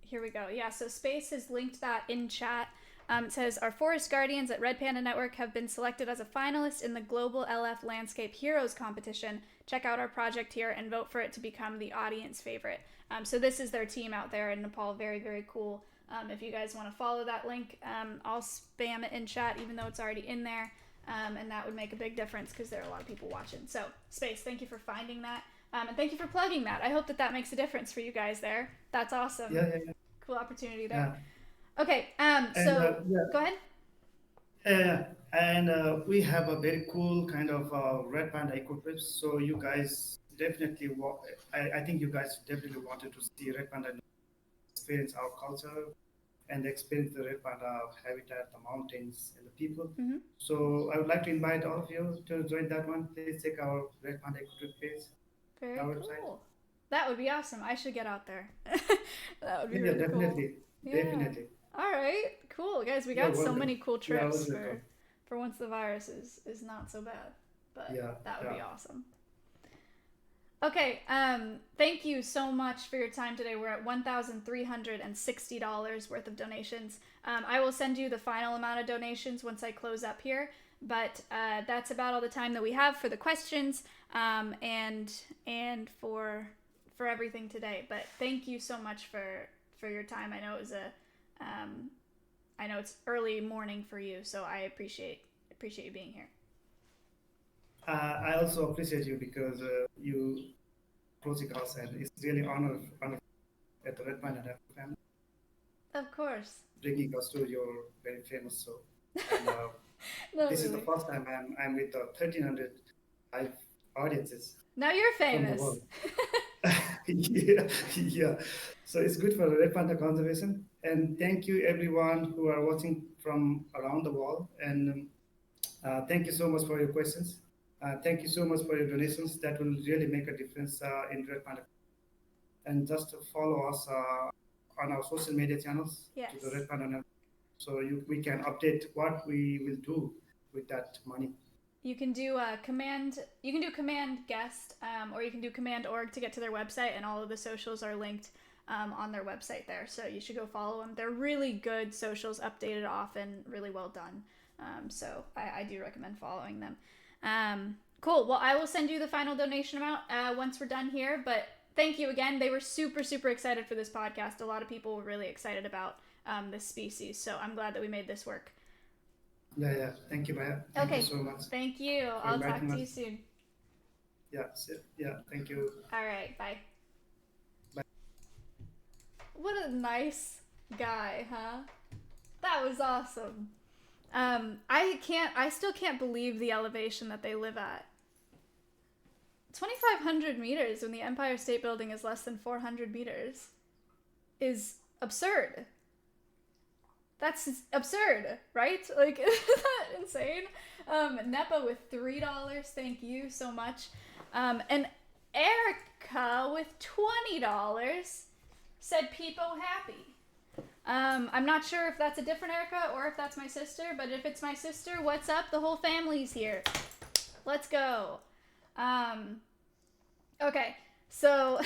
Here we go. Yeah, so Space has linked that in chat. It says, our forest guardians at Red Panda Network have been selected as a finalist in the Global LF Landscape Heroes competition. Check out our project here and vote for it to become the audience favorite. So this is their team out there in Nepal. Very, very cool. If you guys want to follow that link, I'll spam it in chat, even though it's already in there. And that would make a big difference because there are a lot of people watching. So, Space, thank you for finding that. And thank you for plugging that. I hope that makes a difference for you guys there. That's awesome. Yeah. Cool opportunity there. Yeah. Okay, go ahead. And we have a very cool kind of Red Panda eco-trips. So you guys definitely, I think you guys definitely wanted to see Red Panda, experience our culture, and experience the Red Panda habitat, the mountains, and the people. So I would like to invite all of you to join that one. Please check our Red Panda eco-trip page. Very cool. Website. That would be awesome. I should get out there. That would be really definitely. Cool. Definitely. All right, cool guys. We got so many cool trips for once the virus is not so bad. But that would be awesome. Okay, thank you so much for your time today. We're at $1,360 worth of donations. I will send you the final amount of donations once I close up here. But that's about all the time that we have for the questions and for everything today. But thank you so much for your time. I know it was I know it's early morning for you, so I appreciate you being here. I also appreciate you because you approaching us, and it's really honor at the Red Panda family. Of course. Bringing us to your very famous show. And, this is the first time I'm with 1,300 live audiences. Now you're famous. Yeah. So it's good for Red Panda conservation. And thank you everyone who are watching from around the world. And thank you so much for your questions. Thank you so much for your donations. That will really make a difference in Red Panda. And just follow us on our social media channels to the Red Panda Network. So we can update what we will do with that money. You can do command guest, or you can do command org to get to their website, and all of the socials are linked on their website there. So you should go follow them. They're really good socials, updated often, really well done. So I do recommend following them. Cool. Well, I will send you the final donation amount once we're done here. But thank you again. They were super, super excited for this podcast. A lot of people were really excited about this species. So I'm glad that we made this work. Yeah. Thank you, Maya. Thank you so much. Thank you. I'll talk to you soon. Yeah. Thank you. All right. Bye. Bye. What a nice guy, huh? That was awesome. I still can't believe the elevation that they live at. 2,500 meters when the Empire State Building is less than 400 meters is absurd. That's absurd, right? Like, isn't that insane? Nepa with $3. Thank you so much. And Erica with $20 said Peepo happy. I'm not sure if that's a different Erica or if that's my sister, but if it's my sister, what's up? The whole family's here. Let's go. Okay, so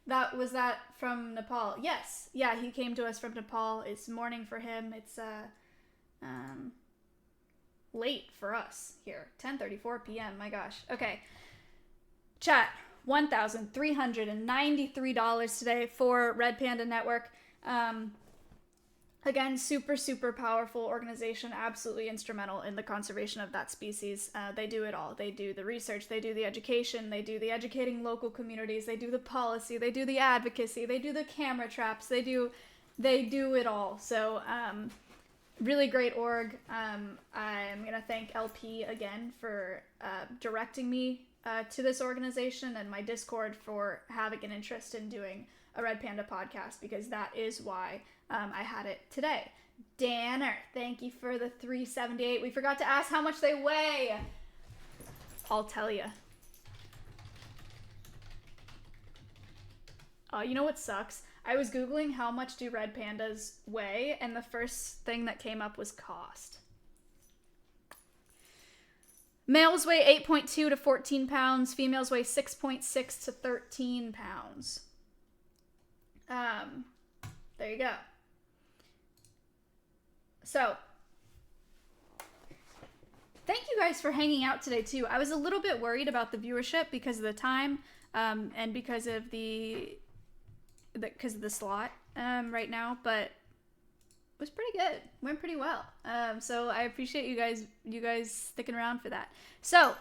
was that from Nepal? Yes. Yeah, he came to us from Nepal. It's morning for him. It's late for us here. 10:34 p.m. My gosh. Okay. Chat. $1,393 today for Red Panda Network. Again, super, super powerful organization, absolutely instrumental in the conservation of that species. They do it all. They do the research, they do the education, they do the educating local communities, they do the policy, they do the advocacy, they do the camera traps, they do it all. So, really great org. I'm gonna thank LP again for directing me to this organization, and my Discord for having an interest in doing a Red Panda podcast, because that is why I had it today. Danner, thank you for the 378. We forgot to ask how much they weigh. I'll tell you. You know what sucks? I was Googling how much do red pandas weigh, and the first thing that came up was cost. Males weigh 8.2 to 14 pounds. Females weigh 6.6 to 13 pounds. There you go. So, thank you guys for hanging out today too. I was a little bit worried about the viewership because of the time, and because of the slot right now, but it was pretty good. Went pretty well. So I appreciate you guys sticking around for that. So,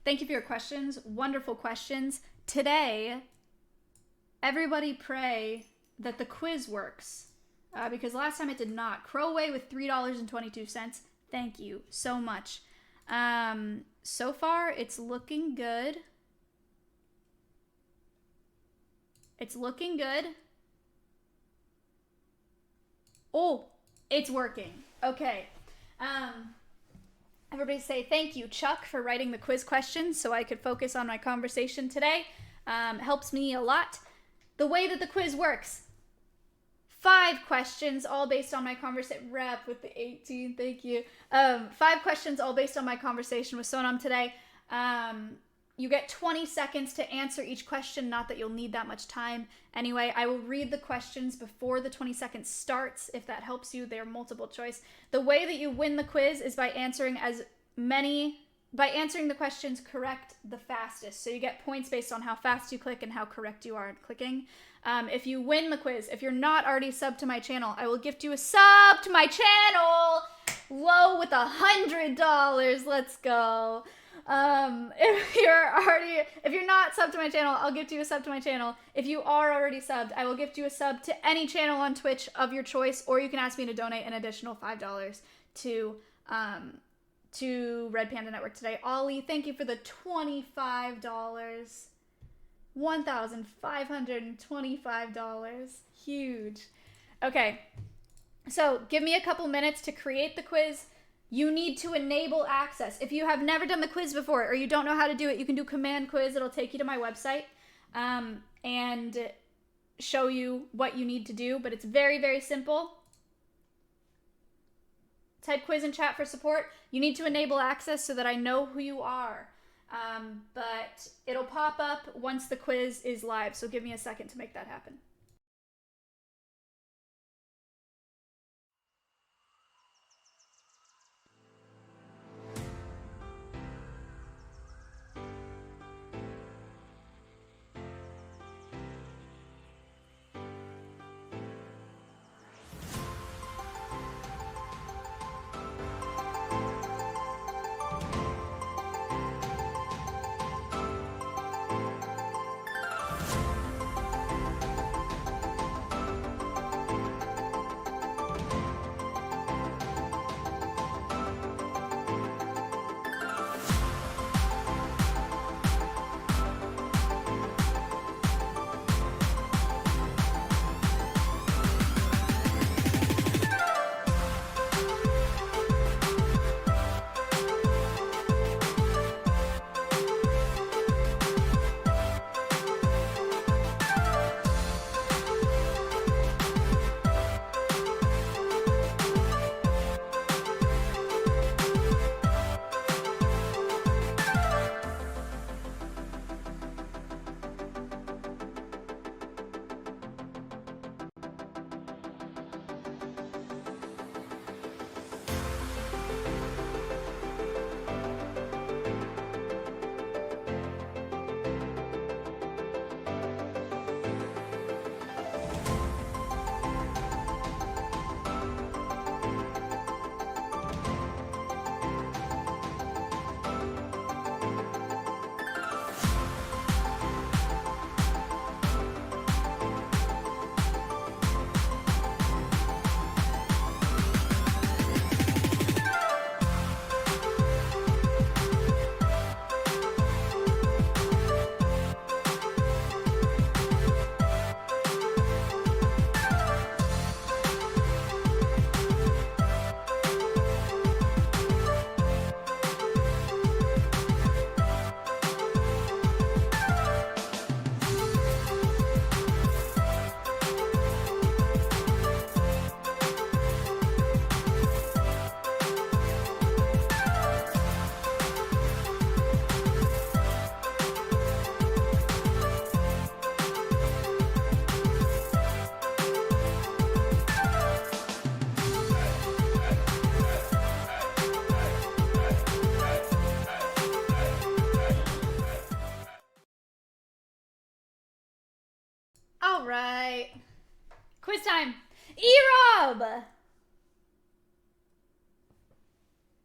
thank you for your questions. Wonderful questions. Today, everybody pray that the quiz works, because last time it did not. Crowway with $3.22. Thank you so much. So far, it's looking good. It's looking good. Oh, it's working. Okay. Everybody say thank you, Chuck, for writing the quiz questions so I could focus on my conversation today. Helps me a lot. The way that the quiz works: 5 questions, all based on my conversation. Rep with the 18, thank you. 5 questions, all based on my conversation with Sonam today. You get 20 seconds to answer each question, not that you'll need that much time. Anyway, I will read the questions before the 20 seconds starts, if that helps you. They're multiple choice. The way that you win the quiz is by answering the questions correct the fastest. So you get points based on how fast you click and how correct you are at clicking. If you win the quiz, if you're not already subbed to my channel, I will gift you a sub to my channel. Low with $100. Let's go. If you're not subbed to my channel, I'll gift you a sub to my channel. If you are already subbed, I will gift you a sub to any channel on Twitch of your choice, or you can ask me to donate an additional $5 to Red Panda Network today. Ollie, thank you for the $25. $1,525. Huge. Okay. So, give me a couple minutes to create the quiz. You need to enable access. If you have never done the quiz before, or you don't know how to do it, you can do command quiz. It'll take you to my website and show you what you need to do, but it's very, very simple. Type quiz in chat for support. You need to enable access so that I know who you are. But it'll pop up once the quiz is live, so give me a second to make that happen. All right. Quiz time. E-Rob!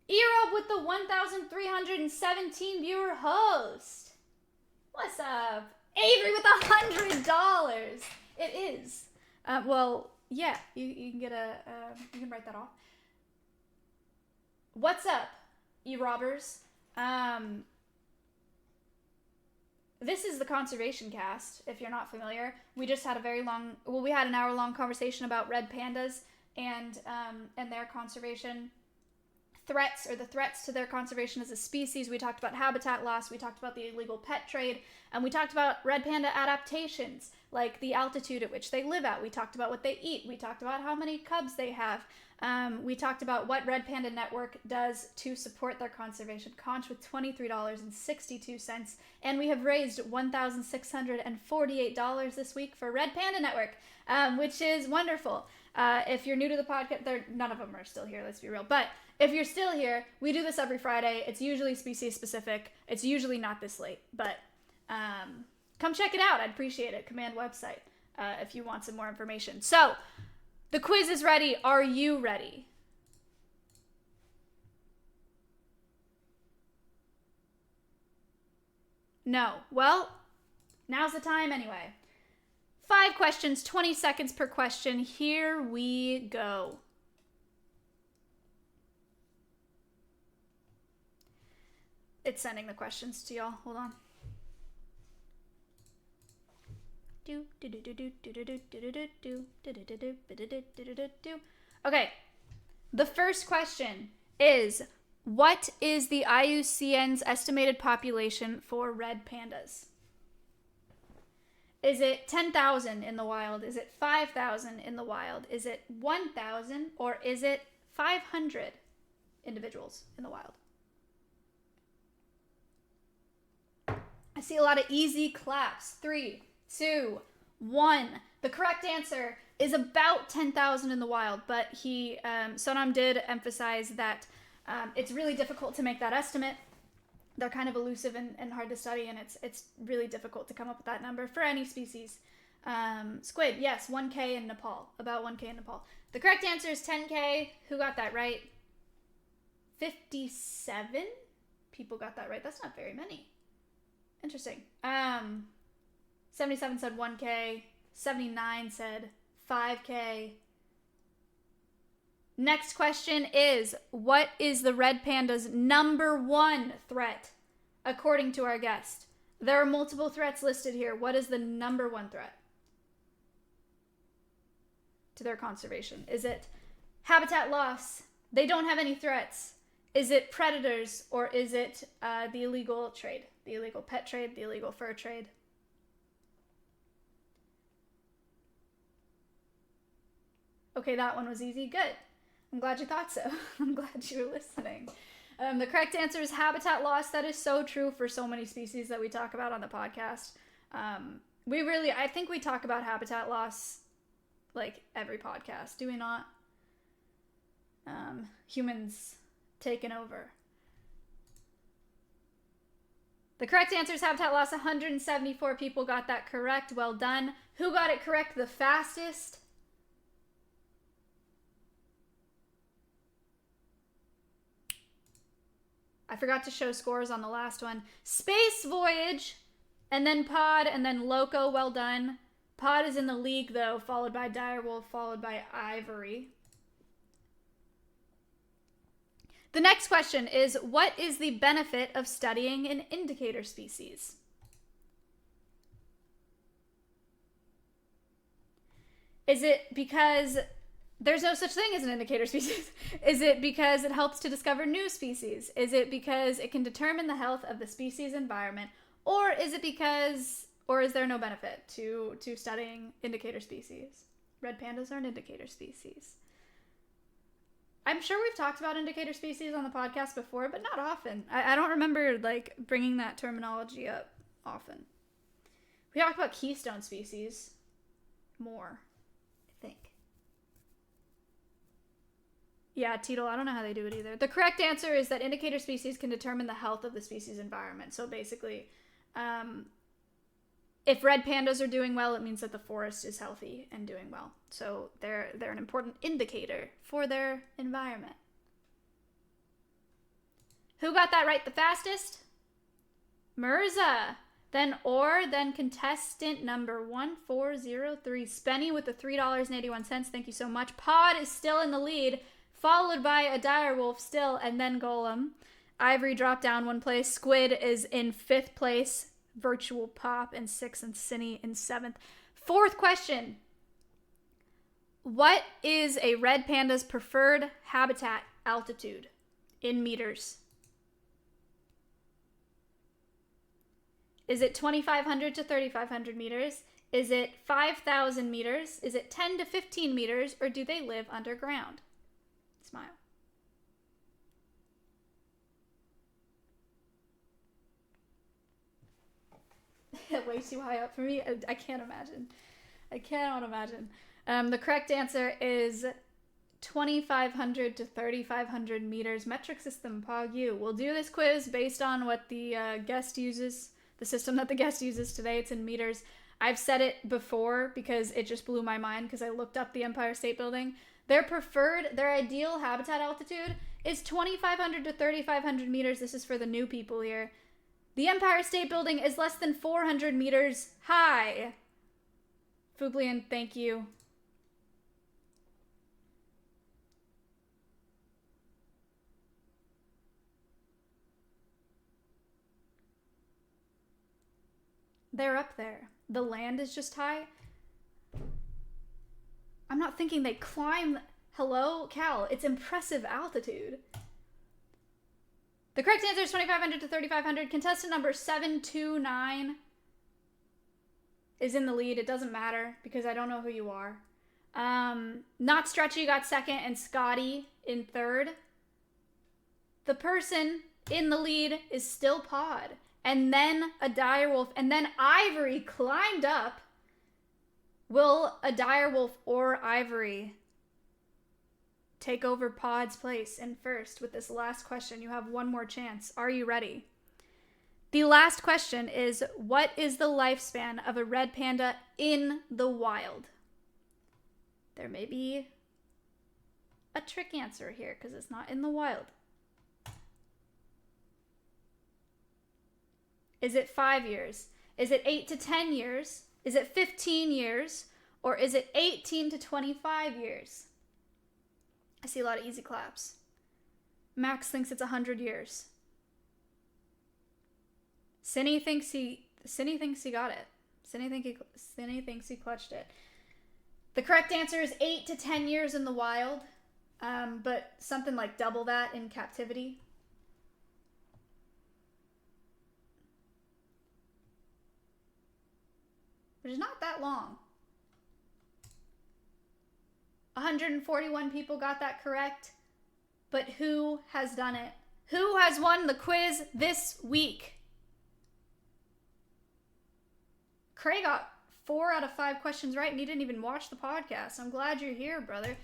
E-Rob with the 1,317 viewer host. What's up? Avery with $100. It is. Well, yeah, you can get you can write that off. What's up, E-Robbers? This is the Conservation Cast, if you're not familiar. We just had we had an hour-long conversation about red pandas and their conservation threats, or the threats to their conservation as a species. We talked about habitat loss, we talked about the illegal pet trade, and we talked about red panda adaptations, like the altitude at which they live at. We talked about what they eat. We talked about how many cubs they have. We talked about what Red Panda Network does to support their conservation. Conch with $23.62, and we have raised $1,648 this week for Red Panda Network, which is wonderful. If you're new to the podcast, none of them are still here, let's be real, but if you're still here, we do this every Friday. It's usually species specific. It's usually not this late, but come check it out. I'd appreciate it. Command website if you want some more information. So, the quiz is ready. Are you ready? No. Well, now's the time anyway. 5 questions, 20 seconds per question. Here we go. It's sending the questions to y'all. Hold on. Okay. The first question is, what is the IUCN's estimated population for red pandas? Is it 10,000 in the wild? Is it 5,000 in the wild? Is it 1,000? Or is it 500 individuals in the wild? I see a lot of easy claps. 3, 2, 1. The correct answer is about 10,000 in the wild, but Sonam did emphasize that it's really difficult to make that estimate. They're kind of elusive and hard to study, and it's really difficult to come up with that number for any species. Squid, yes, 1K in Nepal, about 1K in Nepal. The correct answer is 10K. Who got that right? 57 people got that right. That's not very many. Interesting. 77 said 1K. 79 said 5K. Next question is, what is the red panda's number 1 threat, according to our guest? There are multiple threats listed here. What is the number 1 threat to their conservation? Is it habitat loss? They don't have any threats. Is it predators, or is it the illegal trade? The illegal pet trade, the illegal fur trade? Okay, that one was easy. Good. I'm glad you thought so. I'm glad you were listening. The correct answer is habitat loss. That is so true for so many species that we talk about on the podcast. I think we talk about habitat loss like every podcast, do we not? Humans taken over. The correct answer is habitat loss. 174 people got that correct. Well done. Who got it correct the fastest? I forgot to show scores on the last one. Space Voyage, and then Pod, and then Loco. Well done. Pod is in the league, though, followed by Direwolf, followed by Ivory. The next question is, what is the benefit of studying an indicator species? Is it because there's no such thing as an indicator species? Is it because it helps to discover new species? Is it because it can determine the health of the species environment? Or is there no benefit to studying indicator species? Red pandas are an indicator species. I'm sure we've talked about indicator species on the podcast before, but not often. I don't remember bringing that terminology up often. We talk about keystone species more, I think. Yeah, Teetle, I don't know how they do it either. The correct answer is that indicator species can determine the health of the species environment. So basically, if red pandas are doing well, it means that the forest is healthy and doing well. So they're an important indicator for their environment. Who got that right the fastest? Mirza. Then contestant number 1403. Spenny with the $3.81. Thank you so much. Pod is still in the lead, followed by a direwolf still, and then Golem. Ivory dropped down 1 place. Squid is in 5th place. Virtual Pop in 6th, and Cinny in 7th. 4th question. What is a red panda's preferred habitat altitude in meters? Is it 2,500 to 3,500 meters? Is it 5,000 meters? Is it 10 to 15 meters? Or do they live underground? Smile. Way too high up for me. I can't imagine. I cannot imagine. The correct answer is 2,500 to 3,500 meters. Metric system, POG. We'll do this quiz based on what the guest uses, the system that the guest uses today. It's in meters. I've said it before because it just blew my mind because I looked up the Empire State Building. Their ideal habitat altitude is 2,500 to 3,500 meters. This is for the new people here. The Empire State Building is less than 400 meters high. Fublian, thank you. They're up there. The land is just high. I'm not thinking they climb. Hello, Cal. It's impressive altitude. The correct answer is 2,500 to 3,500. Contestant number 729 is in the lead. It doesn't matter because I don't know who you are. Not Stretchy got 2nd and Scotty in 3rd. The person in the lead is still Pod. And then a direwolf. And then Ivory climbed up. Will a direwolf or Ivory take over Pod's place in first with this last question? You have one more chance. Are you ready? The last question is, what is the lifespan of a red panda in the wild? There may be a trick answer here because it's not in the wild. Is it 5 years? Is it 8 to 10 years? Is it 15 years? Or is it 18 to 25 years? I see a lot of easy claps. Max thinks it's 100 years. Cinny thinks he got it. Cinny thinks he clutched it. The correct answer is 8 to 10 years in the wild, but something like double that in captivity. Which is not that long. 141 people got that correct. But who has done it? Who has won the quiz this week? Craig got 4 out of 5 questions right and he didn't even watch the podcast. I'm glad you're here, brother.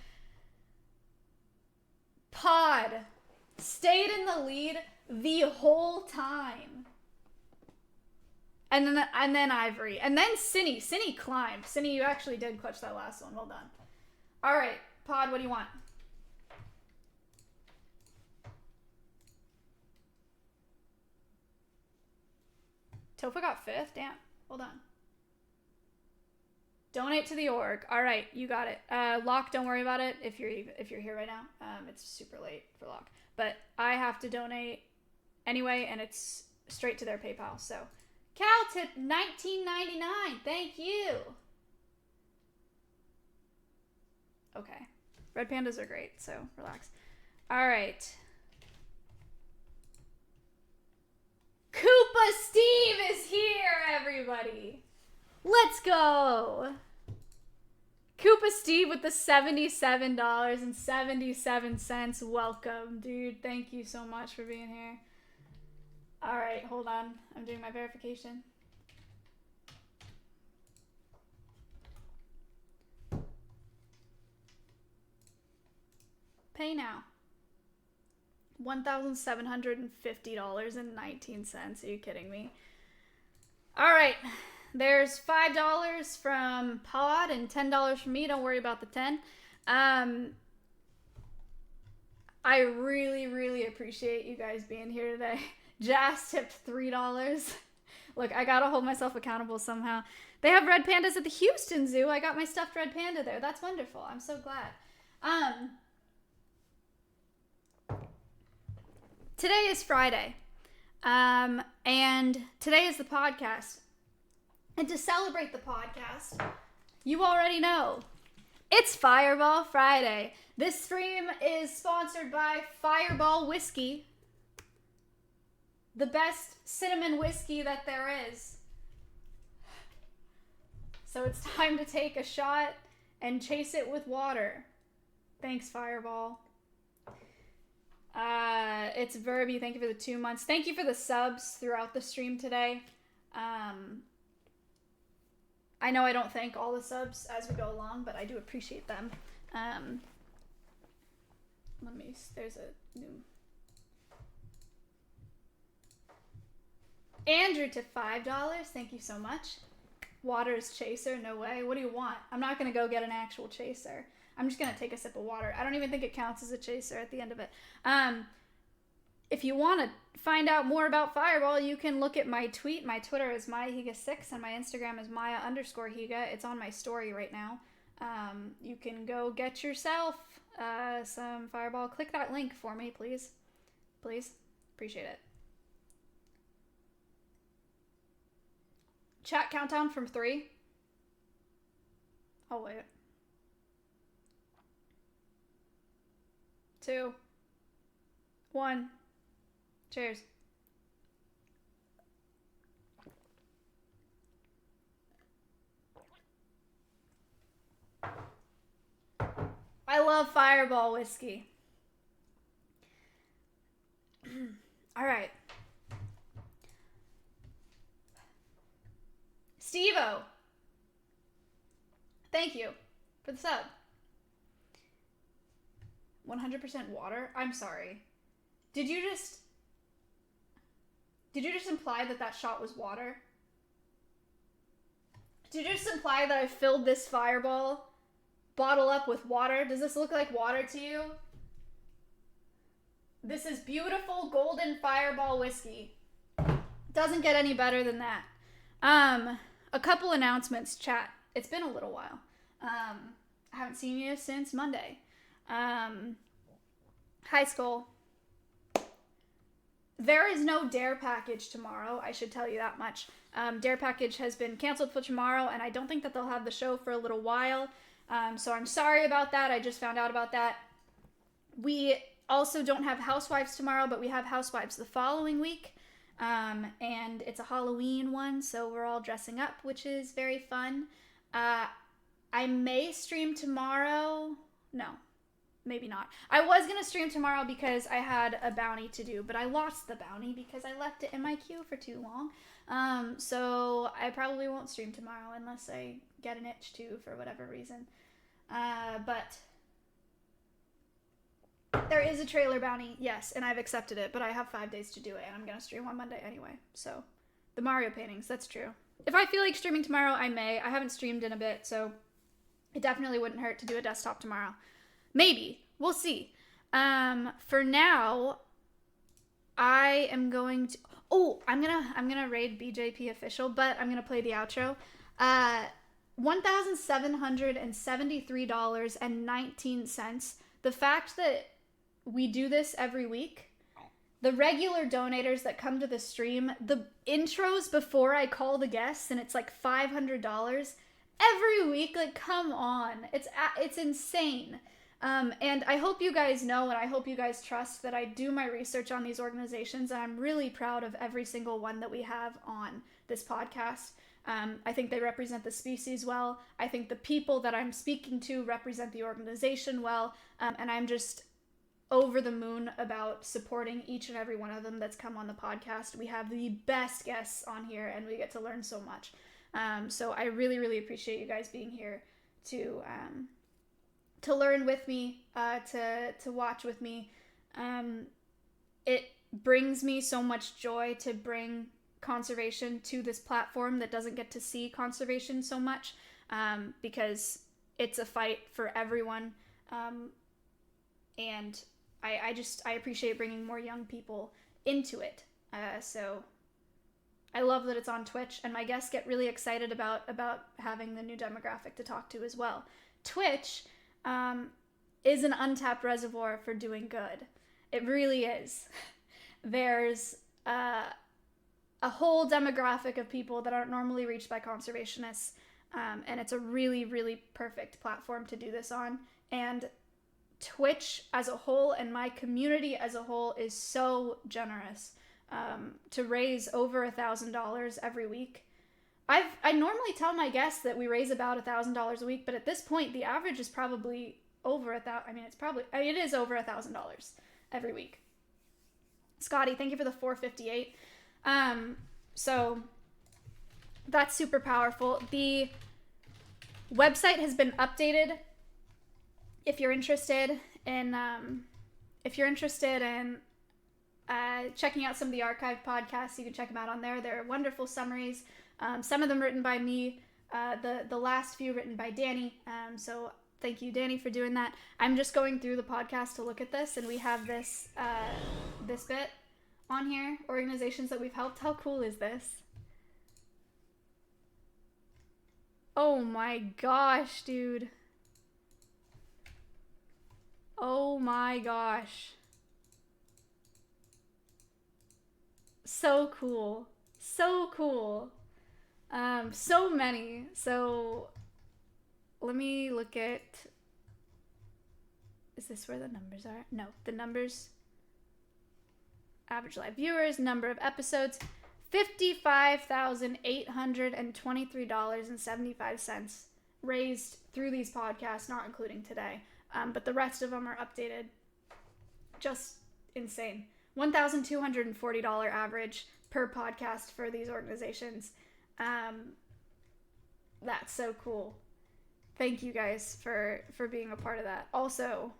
Pod stayed in the lead the whole time. And then Ivory. And then Cinny. Cinny climbed. Cinny, you actually did clutch that last one. Well done. All right, Pod, what do you want? Tofa got 5th? Damn. Hold on. Donate to the org. All right, you got it. Locke, don't worry about it if you're here right now. It's super late for Locke. But I have to donate anyway, and it's straight to their PayPal, so... Cal tip $19.99. Thank you. Okay. Red pandas are great, so relax. All right. Koopa Steve is here, everybody. Let's go. Koopa Steve with the $77.77. Welcome, dude. Thank you so much for being here. All right, hold on. I'm doing my verification. Pay now. $1,750.19. Are you kidding me? All right. There's $5 from Pod and $10 from me. Don't worry about the 10. I really, really appreciate you guys being here today. Jazz tipped $3. Look, I gotta hold myself accountable somehow. They have red pandas at the Houston Zoo. I got my stuffed red panda there. That's wonderful. I'm so glad. Today is Friday. And today is the podcast. And to celebrate the podcast, you already know, it's Fireball Friday. This stream is sponsored by Fireball Whiskey, the best cinnamon whiskey that there is. So it's time to take a shot and chase it with water. Thanks, Fireball. It's Verby. Thank you for the 2 months. Thank you for the subs throughout the stream today. I know I don't thank all the subs as we go along, but I do appreciate them. There's a new... Andrew to $5. Thank you so much. Water's chaser, no way. What do you want? I'm not going to go get an actual chaser. I'm just going to take a sip of water. I don't even think it counts as a chaser at the end of it. If you want to find out more about Fireball, you can look at my tweet. My Twitter is MayaHiga6 and my Instagram is Maya_Higa. It's on my story right now. You can go get yourself some Fireball. Click that link for me, please. Please. Appreciate it. Chat countdown from 3. Oh, wait. 2. 1. Cheers. I love Fireball whiskey. All right. Steve-O. Thank you for the sub. 100% water? I'm sorry. Did you just imply that shot was water? Did you just imply that I filled this Fireball bottle up with water? Does this look like water to you? This is beautiful golden Fireball whiskey. Doesn't get any better than that. A couple announcements, chat. It's been a little while. I haven't seen you since Monday. High school. There is no Dare package tomorrow, I should tell you that much. Dare package has been canceled for tomorrow, and I don't think that they'll have the show for a little while. So I'm sorry about that. I just found out about that. We also don't have Housewives tomorrow, but we have Housewives the following week. And it's a Halloween one, so we're all dressing up, which is very fun. I may stream tomorrow. No, maybe not. I was going to stream tomorrow because I had a bounty to do, but I lost the bounty because I left it in my queue for too long. So I probably won't stream tomorrow unless I get an itch to for whatever reason. But there is a trailer bounty, yes, and I've accepted it, but I have 5 days to do it, and I'm going to stream on Monday anyway. So, the Mario paintings, that's true. If I feel like streaming tomorrow, I may. I haven't streamed in a bit, so it definitely wouldn't hurt to do a desktop tomorrow. Maybe. We'll see. For now, I am going to... Oh, I'm gonna raid BJP official, but I'm gonna play the outro. $1,773.19. The fact that we do this every week, the regular donators that come to the stream, the intros before I call the guests, and it's like $500 every week. Like, come on, it's insane. And I hope you guys know, and I hope you guys trust that I do my research on these organizations, and I'm really proud of every single one that we have on this podcast. I think they represent the species well. I think the people that I'm speaking to represent the organization well, and I'm just over the moon about supporting each and every one of them that's come on the podcast. We have the best guests on here, and we get to learn so much. So I really, really appreciate you guys being here to learn with me, to watch with me. It brings me so much joy to bring conservation to this platform that doesn't get to see conservation so much, because it's a fight for everyone. And I appreciate bringing more young people into it. So I love that it's on Twitch, and my guests get really excited about having the new demographic to talk to as well. Twitch is an untapped reservoir for doing good. It really is. There's a whole demographic of people that aren't normally reached by conservationists, and it's a really, really perfect platform to do this on. And Twitch as a whole and my community as a whole is so generous to raise over $1,000 every week. I normally tell my guests that we raise about $1,000 a week, but at this point the average is probably over it is over $1,000 every week. Scotty, thank you for the 458. So that's super powerful. The website has been updated. If you're interested in checking out some of the archived podcasts, you can check them out on there. They're wonderful summaries. Some of them written by me, the last few written by Danny. So thank you, Danny, for doing that. I'm just going through the podcast to look at this, and we have this bit on here, organizations that we've helped. How cool is this? Oh my gosh, dude. Oh my gosh. So cool. So cool. So many. So let me look at, is this where the numbers are? No, the numbers, average live viewers, number of episodes, $55,823.75 raised through these podcasts, not including today. But the rest of them are updated. Just insane. $1,240 average per podcast for these organizations. That's so cool. Thank you guys for being a part of that. Also,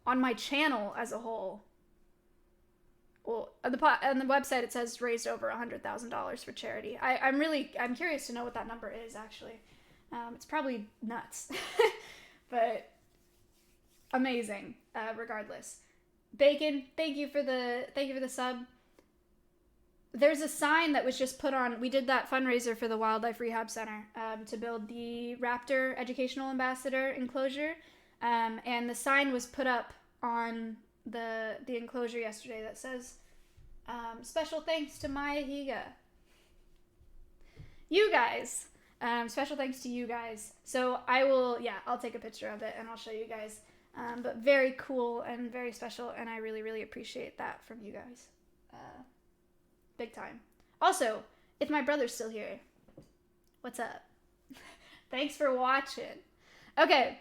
on my channel as a whole, well, on the website it says raised over $100,000 for charity. I'm curious to know what that number is actually. It's probably nuts, but amazing. Regardless, Bacon, thank you for the sub. There's a sign that was just put on. We did that fundraiser for the Wildlife Rehab Center to build the Raptor Educational Ambassador enclosure, and the sign was put up on the enclosure yesterday that says, special thanks to Maya Higa. You guys, special thanks to you guys. So I'll take a picture of it and I'll show you guys. But very cool and very special, and I really, really appreciate that from you guys. Big time. Also, if my brother's still here, what's up? Thanks for watching. Okay,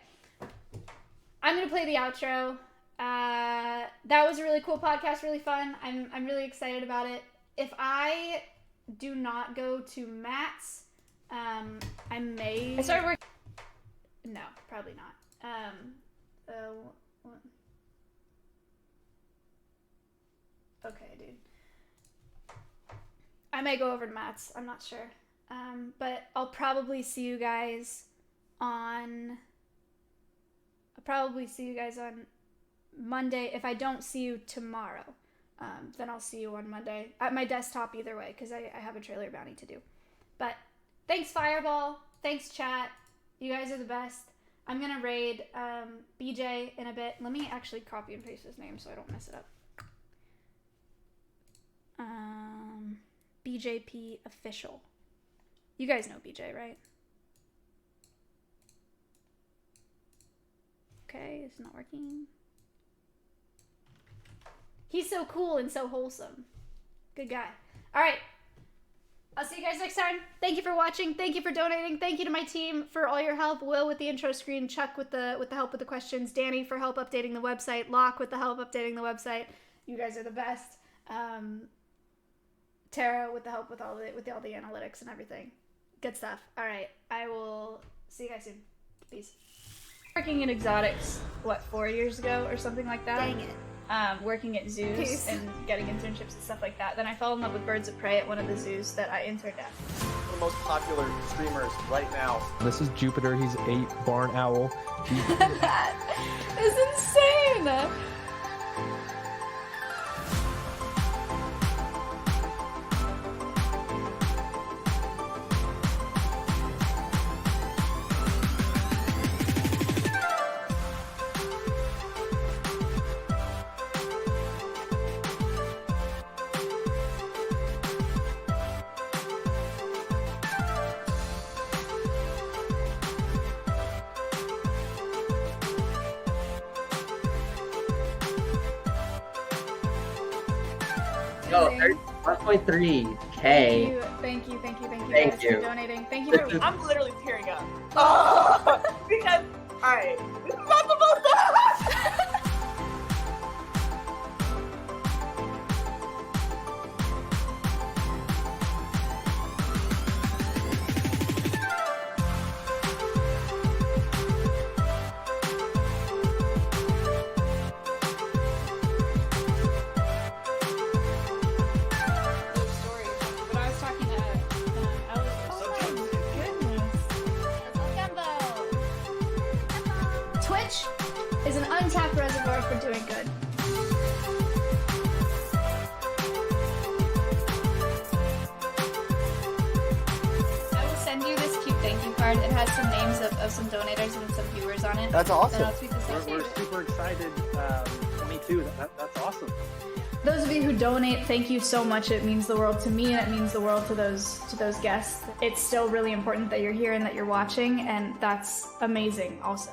I'm gonna play the outro. That was a really cool podcast, really fun. I'm really excited about it. If I do not go to Matt's, I may... I started working... No, probably not. Okay, dude. I may go over to Matt's. I'm not sure. But I'll probably see you guys on Monday. If I don't see you tomorrow, then I'll see you on Monday at my desktop either way, because I have a trailer bounty to do. But thanks, Fireball. Thanks, chat. You guys are the best. I'm going to raid BJ in a bit. Let me actually copy and paste his name so I don't mess it up. BJP Official. You guys know BJ, right? Okay, it's not working. He's so cool and so wholesome. Good guy. All right. I'll see you guys next time. Thank you for watching. Thank you for donating. Thank you to my team for all your help. Will with the intro screen. Chuck with the help with the questions. Danny for help updating the website. Locke with the help updating the website. You guys are the best. Tara with the help with all the analytics and everything. Good stuff. All right. I will see you guys soon. Peace. Working in exotics, 4 years ago or something like that? Dang it. working at zoos Peace. and getting internships and stuff like that. Then I fell in love with birds of prey at one of the zoos that I interned at. The most popular streamers right now. This is Jupiter. He's 8 barn owl. That is insane! Yo, Amazing. 1.3K. Thank you Thank guys you. for donating. Thank you for I'm literally tearing up. Because, alright, this is not supposed to happen. story. When I was talking to Twitch is an untapped reservoir for doing good. I will send you this cute thank you card. It has some names of some donators and some viewers on it. That's awesome. And I'll tweet this out to We're you. super excited. 22. That's awesome. Those of you who donate, thank you so much. It means the world to me, and it means the world to those guests. It's still really important that you're here and that you're watching, and that's amazing also.